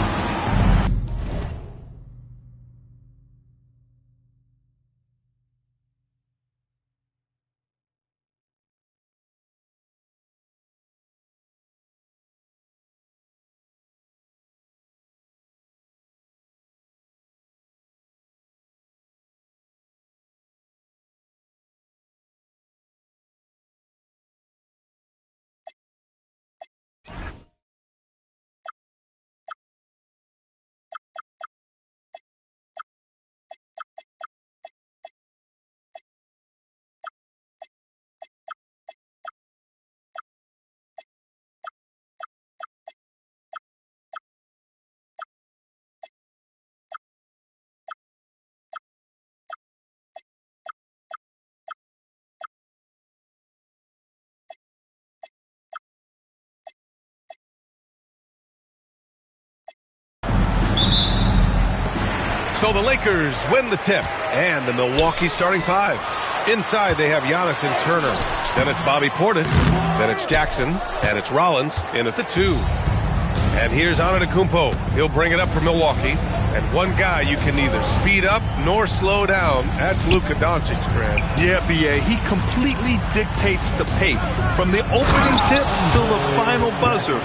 So the Lakers win the tip, and the Milwaukee starting 5. Inside, they have Giannis and Turner. Then it's Bobby Portis. Then it's Jackson. And it's Rollins in at the 2. And here's Antetokounmpo. He'll bring it up for Milwaukee. And one guy you can neither speed up nor slow down. That's Luka Doncic, Grant. Yeah, B.A., he completely dictates the pace. From the opening tip till the final buzzer,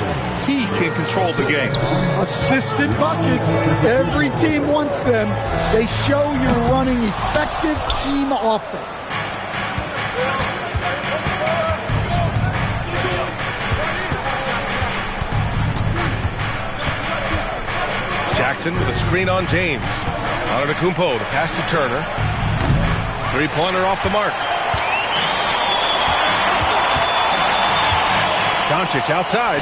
he can control the game. Assisted buckets. Every team wants them. They show you're running effective team offense. Jackson with a screen on James. Antetokounmpo to pass to Turner. Three-pointer off the mark. Doncic outside.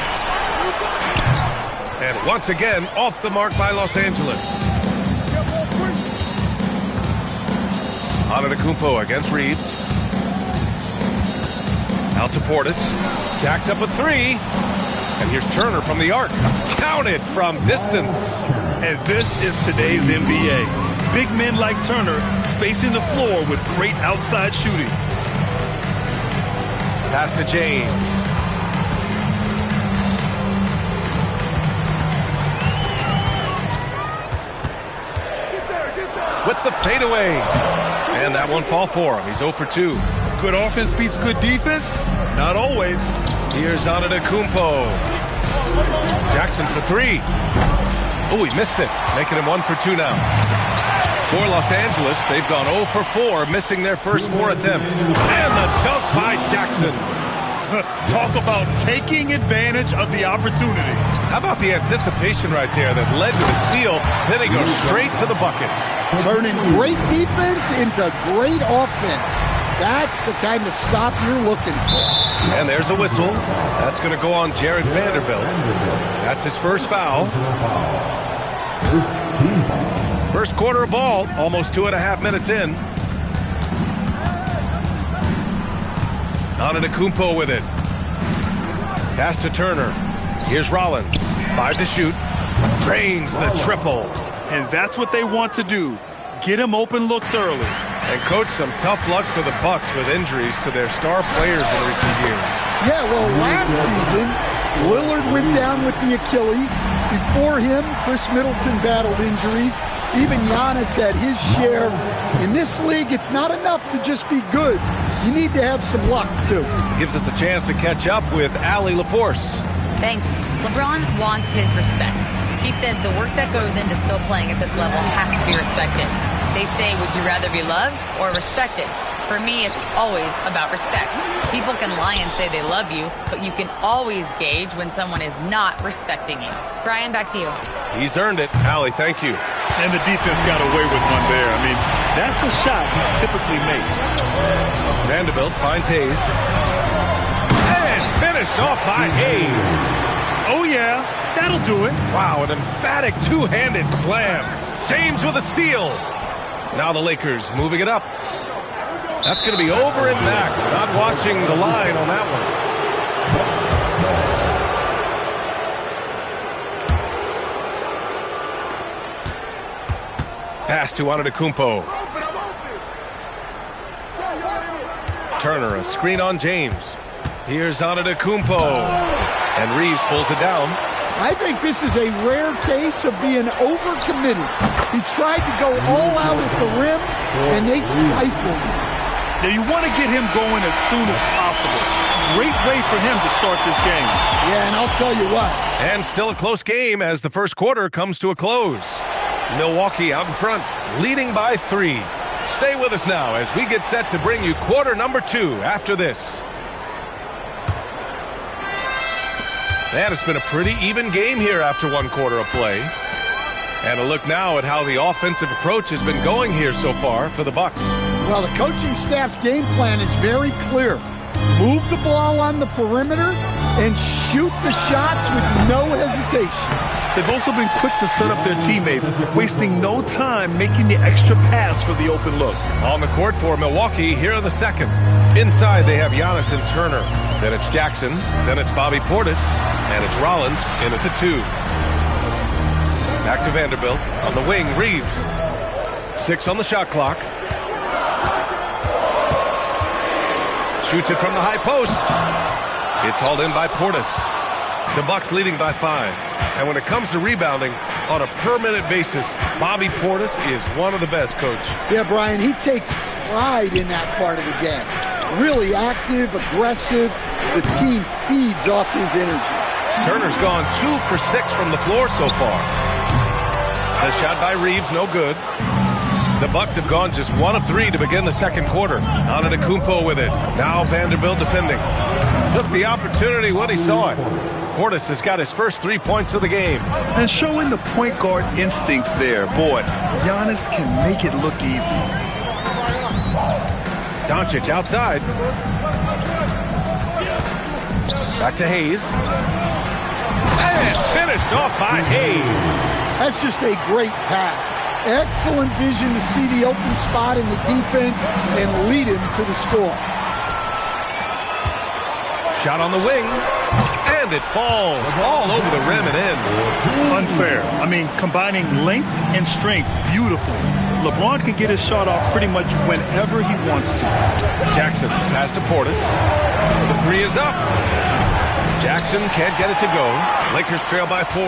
And once again, off the mark by Los Angeles. Antetokounmpo against Reeves. Out to Portis. Jacks up a 3. And here's Turner from the arc. Counted from distance. And this is today's NBA. Big men like Turner spacing the floor with great outside shooting. Pass to James. the fadeaway. And that won't fall for him. He's 0 for 2. Good offense beats good defense? Not always. Here's Antetokounmpo. Jackson for 3. Oh, he missed it, making him 1 for 2 now. For Los Angeles, they've gone 0 for 4, missing their first 4 attempts. And the dunk by Jackson. Talk about taking advantage of the opportunity. How about the anticipation right there that led to the steal, then he goes straight to the bucket. Turning great defense into great offense. That's the kind of stop you're looking for. And there's a whistle. That's going to go on Jared Vanderbilt. That's his first foul. First quarter of ball, almost 2.5 minutes in. Antetokounmpo with it. Pass to Turner. Here's Rollins. 5 to shoot. Drains the triple. And that's what they want to do. Get him open looks early. And, Coach, some tough luck for the Bucks with injuries to their star players in recent years. Yeah, well, last season, Lillard went down with the Achilles. Before him, Chris Middleton battled injuries. Even Giannis had his share. In this league, it's not enough to just be good. You need to have some luck, too. Gives us a chance to catch up with Allie LaForce. Thanks. LeBron wants his respect. He said the work that goes into still playing at this level has to be respected. They say, would you rather be loved or respected? For me, it's always about respect. People can lie and say they love you, but you can always gauge when someone is not respecting you. Brian, back to you. He's earned it. Allie, thank you. And the defense got away with one there. I mean, that's a shot he typically makes. Vanderbilt finds Hayes. And finished off by Hayes. Oh, yeah. That'll do it. Wow, an emphatic two-handed slam. James with a steal. Now the Lakers moving it up. That's going to be over and back. Not watching the line on that one. Pass to Antetokounmpo. Turner, a screen on James. Here's Antetokounmpo. And Reeves pulls it down. I think this is a rare case of being overcommitted. He tried to go all out at the rim, and they stifled him. Now, you want to get him going as soon as possible. Great way for him to start this game. Yeah, and I'll tell you what. And still a close game as the first quarter comes to a close. Milwaukee out in front, leading by 3. Stay with us now as we get set to bring you quarter number 2 after this. And it's been a pretty even game here after one quarter of play. And a look now at how the offensive approach has been going here so far for the Bucks. Well, the coaching staff's game plan is very clear. Move the ball on the perimeter and shoot the shots with no hesitation. They've also been quick to set up their teammates, wasting no time making the extra pass for the open look. On the court for Milwaukee here in the second. Inside they have Giannis and Turner. Then it's Jackson. Then it's Bobby Portis. And it's Rollins in at the 2. Back to Vanderbilt. On the wing, Reeves. 6 on the shot clock. Shoots it from the high post. It's hauled in by Portis. The Bucks leading by 5. And when it comes to rebounding, on a per-minute basis, Bobby Portis is one of the best, Coach. Yeah, Brian, he takes pride in that part of the game. Really active, aggressive. The team feeds off his energy. Turner's gone 2 for 6 from the floor so far. The shot by Reeves, no good. The Bucks have gone just 1 of 3 to begin the second quarter. Antetokounmpo with it. Now Vanderbilt defending. Took the opportunity when he saw it. Portis has got his first 3 points of the game. And showing the point guard instincts there. Boy, Giannis can make it look easy. Doncic outside. Back to Hayes. And finished off by Hayes. That's just a great pass. Excellent vision to see the open spot in the defense and lead him to the score. Shot on the wing. And it falls all over the rim and in. Unfair. I mean, combining length and strength beautifully. LeBron can get his shot off pretty much whenever he wants to. Jackson pass to Portis. The 3 is up. Jackson can't get it to go. Lakers trail by 4.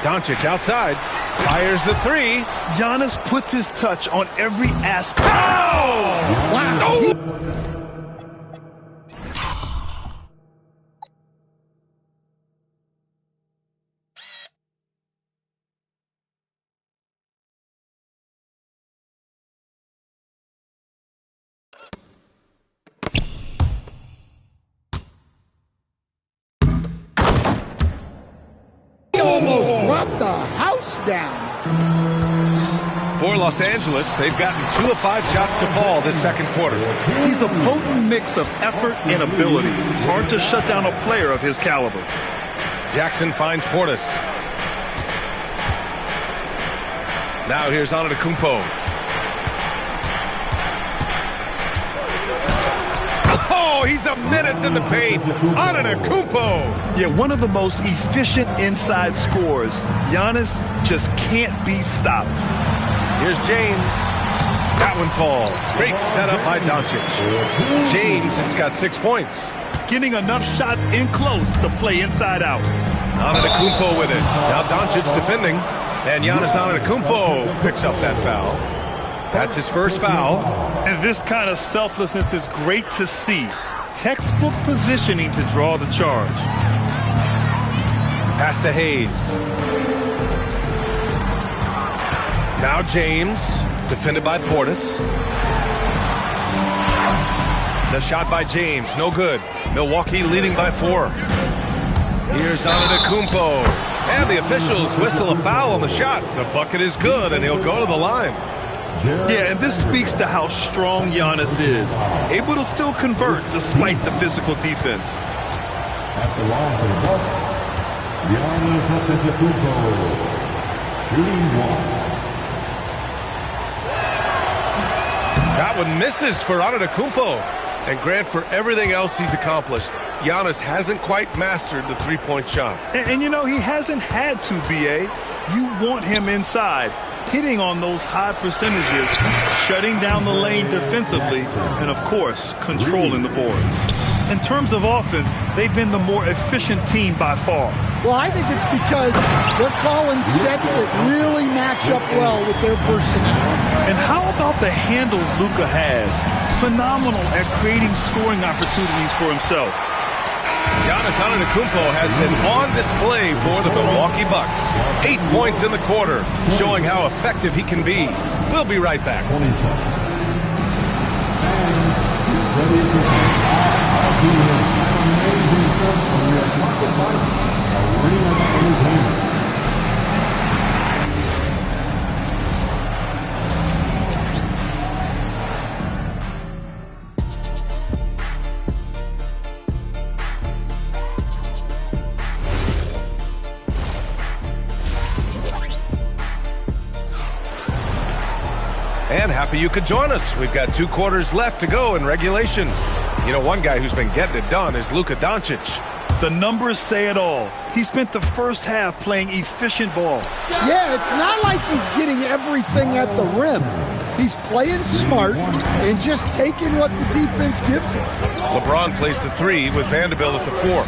Doncic outside. Fires the three. Giannis puts his touch on every aspect. Oh! Wow. He almost brought the house down. For Los Angeles, they've gotten 2 of 5 shots to fall this second quarter. He's a potent mix of effort and ability. Hard to shut down a player of his caliber. Jackson finds Portis. Now here's Antetokounmpo. Oh, he's a menace in the paint. Antetokounmpo. Yeah, one of the most efficient inside scorers. Giannis just can't be stopped. Here's James. That one falls. Great setup by Doncic. James has got 6 points. Getting enough shots in close to play inside out. Antetokounmpo with it. Now Doncic defending. And Giannis Antetokounmpo picks up that foul. That's his first foul. And this kind of selflessness is great to see. Textbook positioning to draw the charge. Pass to Hayes. Now James, defended by Portis. The shot by James, no good. Milwaukee leading by 4. Here's Antetokounmpo. And the officials whistle a foul on the shot. The bucket is good, and he'll go to the line. Yeah, and this speaks to how strong Giannis is. Able to still convert despite the physical defense. At the line for the Bucks, Giannis Antetokounmpo, shooting 1. That one misses for Antetokounmpo. And Grant, for everything else he's accomplished, Giannis hasn't quite mastered the three-point shot. And you know, he hasn't had to, B.A. You want him inside, hitting on those high percentages, shutting down the lane defensively, and, of course, controlling the boards. In terms of offense, they've been the more efficient team by far. Well, I think it's because they're calling sets that really match up well with their personnel. And how about the handles Luka has? Phenomenal at creating scoring opportunities for himself. Giannis Antetokounmpo has been on display for the Milwaukee Bucks. 8 points in the quarter, showing how effective he can be. We'll be right back. And happy you could join us. We've got 2 quarters left to go in regulation. You know, one guy who's been getting it done is Luka Doncic. The numbers say it all. He spent the first half playing efficient ball. Yeah, it's not like he's getting everything at the rim. He's playing smart and just taking what the defense gives him. LeBron plays the 3 with Vanderbilt at the 4.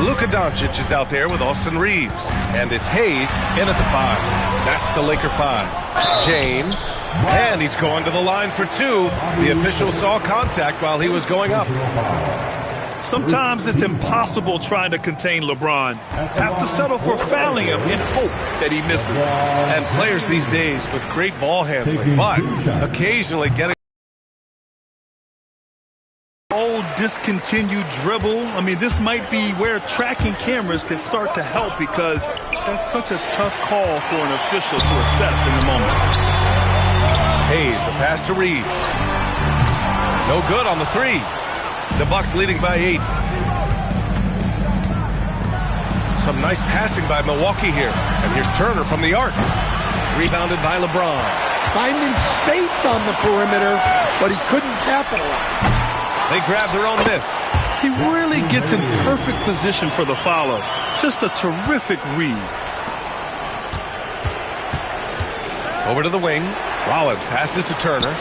Luka Doncic is out there with Austin Reeves. And it's Hayes in at the 5. That's the Laker 5. James. And he's going to the line for 2. The official saw contact while he was going up. Sometimes it's impossible trying to contain LeBron. Have to settle for fouling him and hope that he misses. And players these days with great ball handling, but occasionally getting old discontinued dribble. I mean, this might be where tracking cameras can start to help because that's such a tough call for an official to assess in the moment. Hayes, the pass to Reeves. No good on the 3. The Bucks leading by 8. Some nice passing by Milwaukee here. And here's Turner from the arc. Rebounded by LeBron. Finding space on the perimeter, but he couldn't capitalize. They grab their own miss. He really gets in perfect position for the follow. Just a terrific read. Over to the wing. Rollins passes to Turner.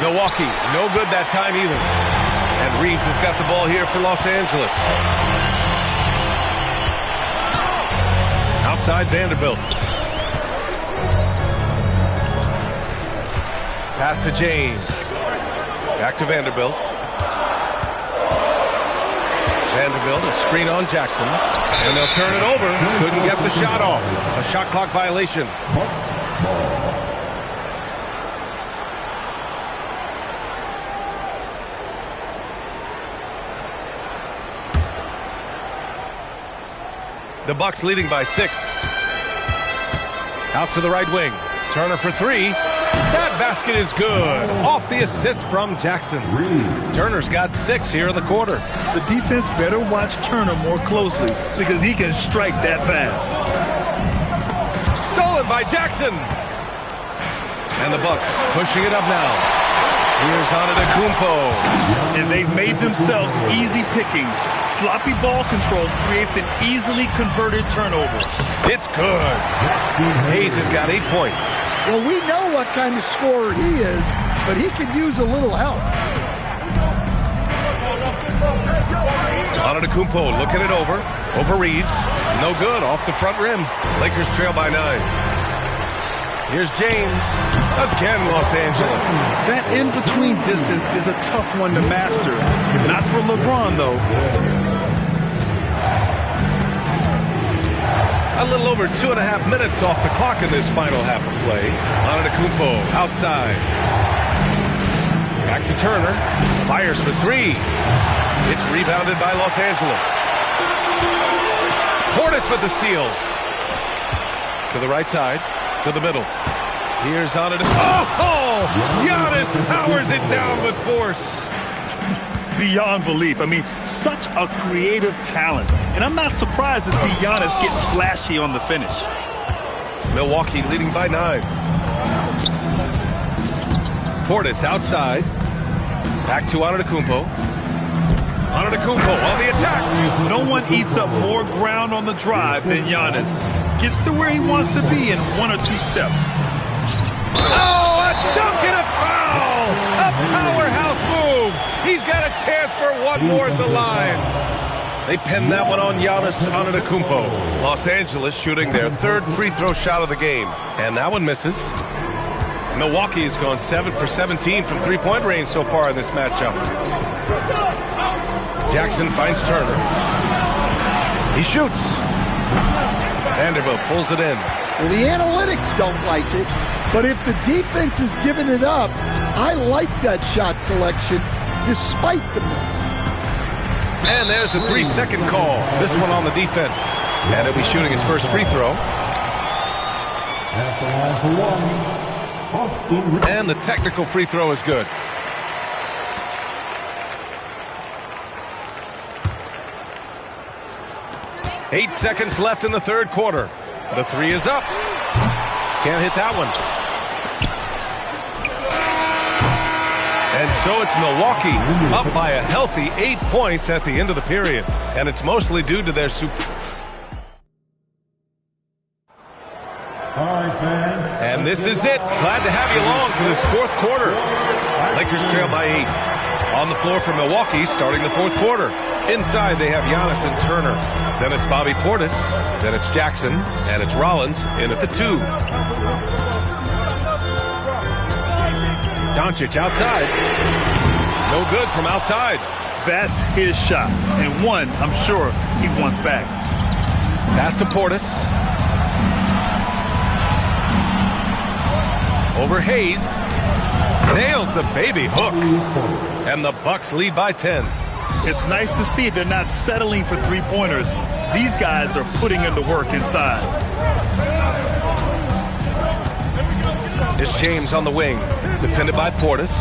Milwaukee, no good that time either. And Reeves has got the ball here for Los Angeles. Outside Vanderbilt. Pass to James. Back to Vanderbilt. Vanderbilt, a screen on Jackson. And they'll turn it over. Couldn't get the shot off. A shot clock violation. The Bucks leading by 6. Out to the right wing. Turner for 3. That basket is good. Off the assist from Jackson. Turner's got 6 here in the quarter. The defense better watch Turner more closely because he can strike that fast. Stolen by Jackson. And the Bucks pushing it up now. Here's Antetokounmpo. And they've made themselves easy pickings. Sloppy ball control creates an easily converted turnover. It's good. Hayes has got 8 points. Well, we know what kind of scorer he is, but he could use a little help. Antetokounmpo looking it over. Over Reeves. No good. Off the front rim. Lakers trail by 9. Here's James. Again, Los Angeles. That in-between distance is a tough one to master. Not for LeBron, though. A little over 2.5 minutes off the clock in this final half of play. Antetokounmpo outside. Back to Turner. Fires for 3. It's rebounded by Los Angeles. Portis with the steal. To the right side. To the middle. Here's Antetokounmpo. Oh! Giannis powers it down with force. Beyond belief. I mean, such a creative talent. And I'm not surprised to see Giannis get flashy on the finish. Milwaukee leading by 9. Portis outside. Back to Antetokounmpo. Antetokounmpo on the attack. No one eats up more ground on the drive than Giannis. Gets to where he wants to be in 1 or 2 steps. Oh, a dunk and a foul! A powerhouse move! He's got a chance for one more at the line. They pinned that one on Giannis Antetokounmpo. Los Angeles shooting their 3rd free throw shot of the game. And that one misses. Milwaukee has gone 7 for 17 from three-point range so far in this matchup. Jackson finds Turner. He shoots. Vanderbilt pulls it in. Well, the analytics don't like it, but if the defense is giving it up, I like that shot selection despite the miss. And there's a 3-second call. This one on the defense. And he'll be shooting his first free throw. And the technical free throw is good. Eight seconds left in the 3rd quarter. The 3 is up. Can't hit that one. And so it's Milwaukee up by a healthy 8 points at the end of the period. And it's mostly due to their And this is it. Glad to have you along for this 4th quarter. Lakers trail by 8. On the floor for Milwaukee starting the 4th quarter. Inside they have Giannis and Turner. Then it's Bobby Portis. Then it's Jackson. And it's Rollins in at the 2. Doncic outside. No good from outside. That's his shot. And one, I'm sure, he wants back. Pass to Portis. Over Hayes. Nails the baby hook. And the Bucks lead by 10. It's nice to see they're not settling for three-pointers. These guys are putting in the work inside. It's James on the wing. Defended by Portis.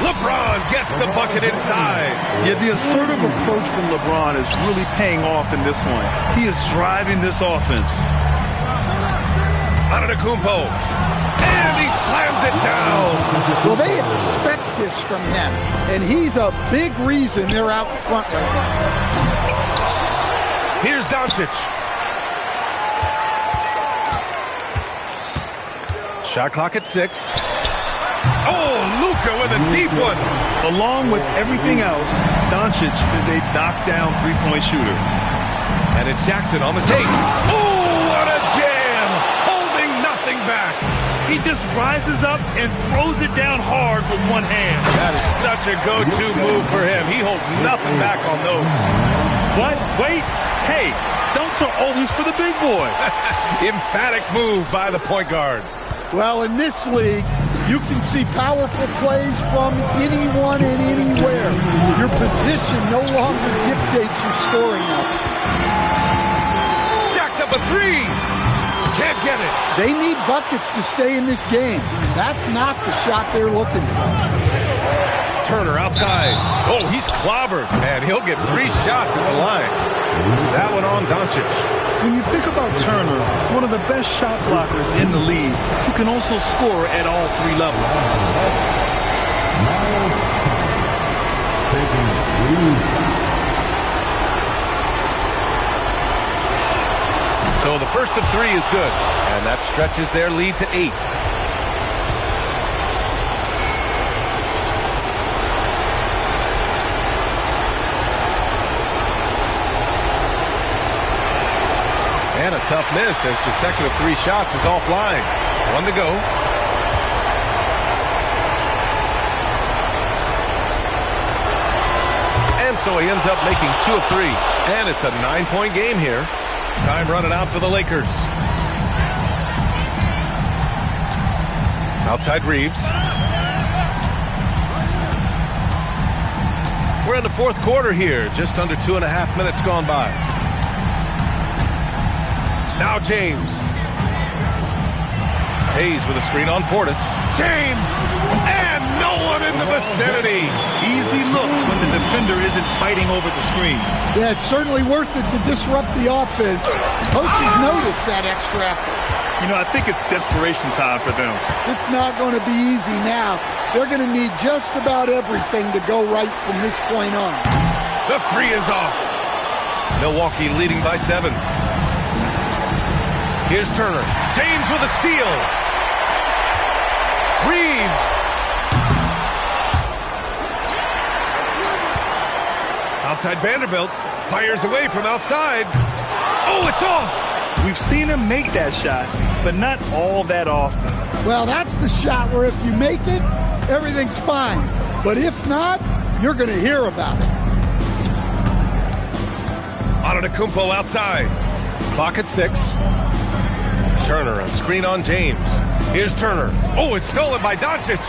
LeBron gets the bucket inside. Yeah, the assertive approach from LeBron is really paying off in this one. He is driving this offense. Antetokounmpo. And he slams it down. Well, they expect this from him, and he's a big reason they're out in front right now. Here's Doncic. Shot clock at 6. Oh, Luka with a deep one. Along with everything else, Doncic is a knockdown three-point shooter. And it's Jackson on the tape. Oh, what a jam! Holding nothing back. He just rises up and throws it down hard with one hand. That is such a go-to move for him. He holds nothing back on those. What? Wait. Hey, dunks are always for the big boy. Emphatic move by the point guard. Well, in this league, you can see powerful plays from anyone and anywhere. Your position no longer dictates your scoring effort. Jacks up a three. Can't get it. They need buckets to stay in this game. That's not the shot they're looking for. Turner outside. Oh, he's clobbered. Man, he'll get 3 shots at the line. That one on Doncic. When you think about Turner, one of the best shot blockers in the league, who can also score at all 3 levels. So the first of 3 is good, and that stretches their lead to 8. And a tough miss as the second of 3 shots is offline. 1 to go. And so he ends up making 2 of 3. And it's a 9-point game here. Time running out for the Lakers. Outside Reeves. We're in the 4th quarter here. Just under 2.5 minutes gone by. Now James. Hayes with a screen on Portis. James! And no one in the vicinity. Easy look when the defender isn't fighting over the screen. Yeah, it's certainly worth it to disrupt the offense. Coaches notice that extra effort. You know, I think it's desperation time for them. It's not going to be easy now. They're going to need just about everything to go right from this point on. The 3 is off. Milwaukee leading by 7. Here's Turner. James with a steal. Reeves. Outside Vanderbilt. Fires away from outside. Oh, it's off. We've seen him make that shot, but not all that often. Well, that's the shot where if you make it, everything's fine. But if not, you're going to hear about it. Antetokounmpo outside. Clock at 6. Turner, a screen on James. Here's Turner. Oh, it's stolen by Doncic.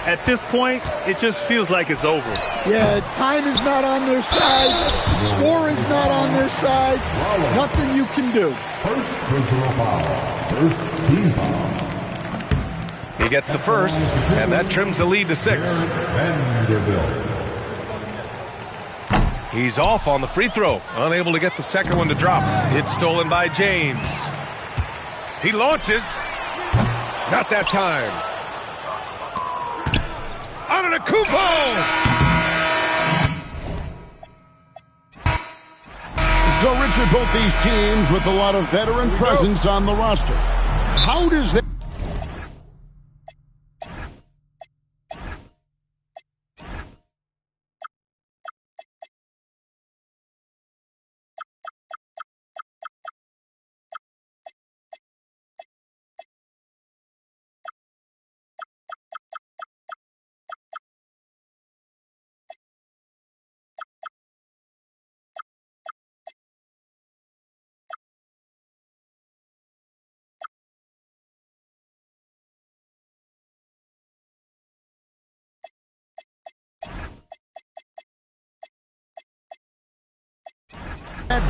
At this point, it just feels like it's over. Yeah, time is not on their side. The score is not on their side. Nothing you can do. First personal foul. First team foul. He gets the first, and that trims the lead to 6. Vanderbilt. He's off on the free throw. Unable to get the second one to drop. It's stolen by James. He launches. Not that time. Antetokounmpo! So, Richard, both these teams with a lot of veteran presence on the roster. How does that...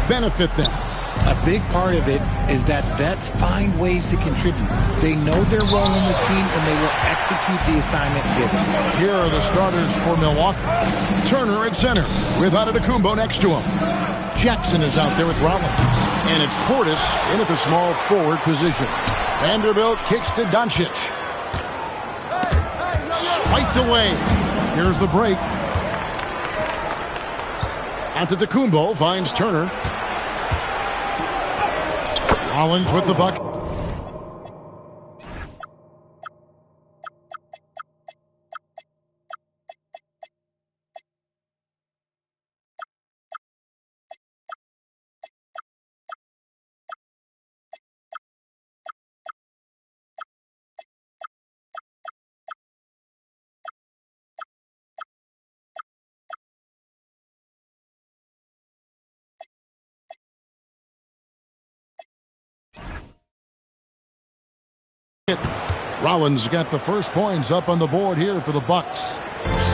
benefit them? A big part of it is that vets find ways to contribute. They know their role in the team, and they will execute the assignment given. Here are the starters for Milwaukee. Turner at center with Antetokounmpo next to him. Jackson is out there with Rollins. And it's Portis in at the small forward position. Vanderbilt kicks to Doncic. Swiped away. Here's the break. Antetokounmpo finds Turner. Rollins with the bucket. Rollins got the first points up on the board here for the Bucks.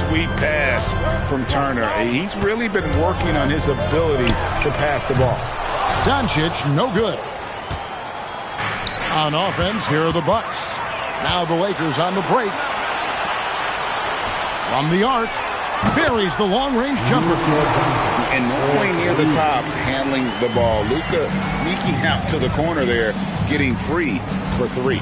Sweet pass from Turner. He's really been working on his ability to pass the ball. Doncic, no good. On offense, here are the Bucks. Now the Lakers on the break. From the arc, buries the long-range jumper. And normally near the top, handling the ball. Luka sneaking out to the corner there, getting free for three.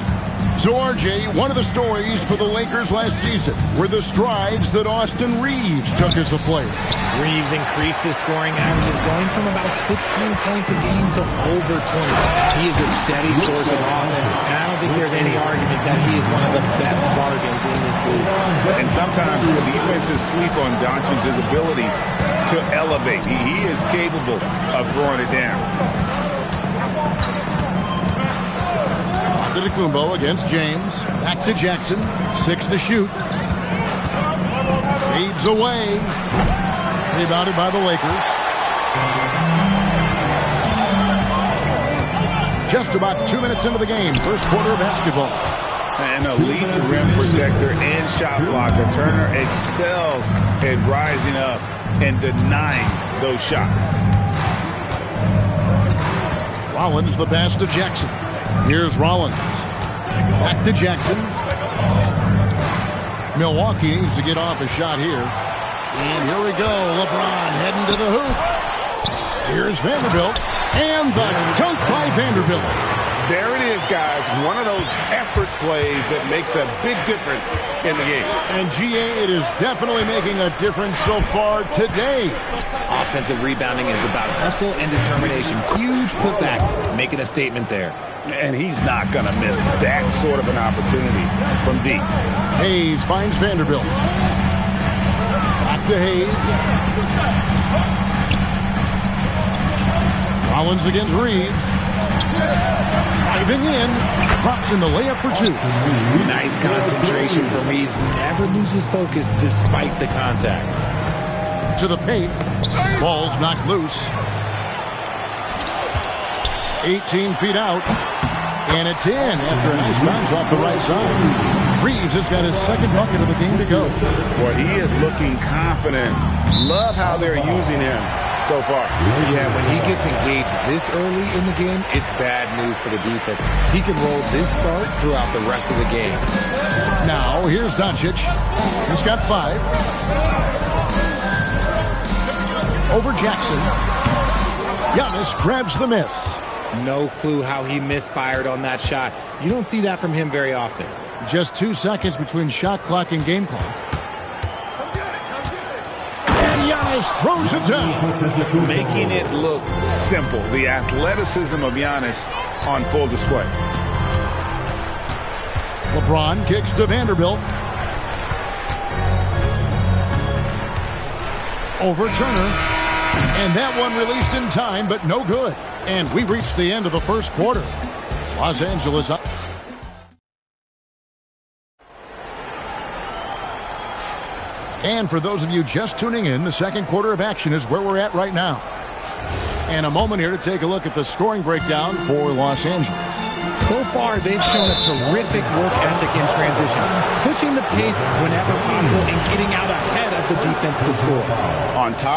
So, RJ, one of the stories for the Lakers last season were the strides that Austin Reeves took as a player. Reeves increased his scoring averages, going from about 16 points a game to over 20. He is a steady source of offense, and I don't think there's any argument that he is one of the best bargains in this league. And sometimes the defenses sweep on Doncic's ability to elevate. He is capable of throwing it down. Antetokounmpo against James. Back to Jackson. 6 to shoot. Fades away. Rebounded by the Lakers. Just about 2 minutes into the game. First quarter of basketball. An elite rim protector and shot blocker. Turner excels at rising up and denying those shots. Rollins the pass to Jackson. Here's Rollins. Back to Jackson. Milwaukee needs to get off a shot here. And here we go. LeBron heading to the hoop. Here's Vanderbilt. And the dunk by Vanderbilt. There it is, guys. One of those effort plays that makes a big difference in the game. And GA, it is definitely making a difference so far today. Offensive rebounding is about hustle and determination. Huge putback, making a statement there. And he's not going to miss that sort of an opportunity from deep. Hayes finds Vanderbilt. Back to Hayes. Rollins against Reeves. Driving in. Drops in the layup for two. Nice concentration for Reeves. Never loses focus despite the contact. To the paint. Ball's knocked loose. 18 feet out. And it's in after a nice bounce off the right side. Reeves has got his second bucket of the game to go. Boy, he is looking confident. Love how they're using him so far. Yeah, when he gets engaged this early in the game, it's bad news for the defense. He can roll this start throughout the rest of the game. Now, here's Doncic. He's got 5. Over Jackson. Giannis grabs the miss. No clue how he misfired on that shot. You don't see that from him very often. Just 2 seconds between shot clock and game clock. And Giannis throws it down. Making it look simple. The athleticism of Giannis on full display. LeBron kicks to Vanderbilt. Over Turner. And that one released in time, but no good. And we've reached the end of the first quarter. Los Angeles up. And for those of you just tuning in, the second quarter of action is where we're at right now. And a moment here to take a look at the scoring breakdown for Los Angeles. So far, they've shown a terrific work ethic in transition, pushing the pace whenever possible and getting out ahead of the defense to score. On top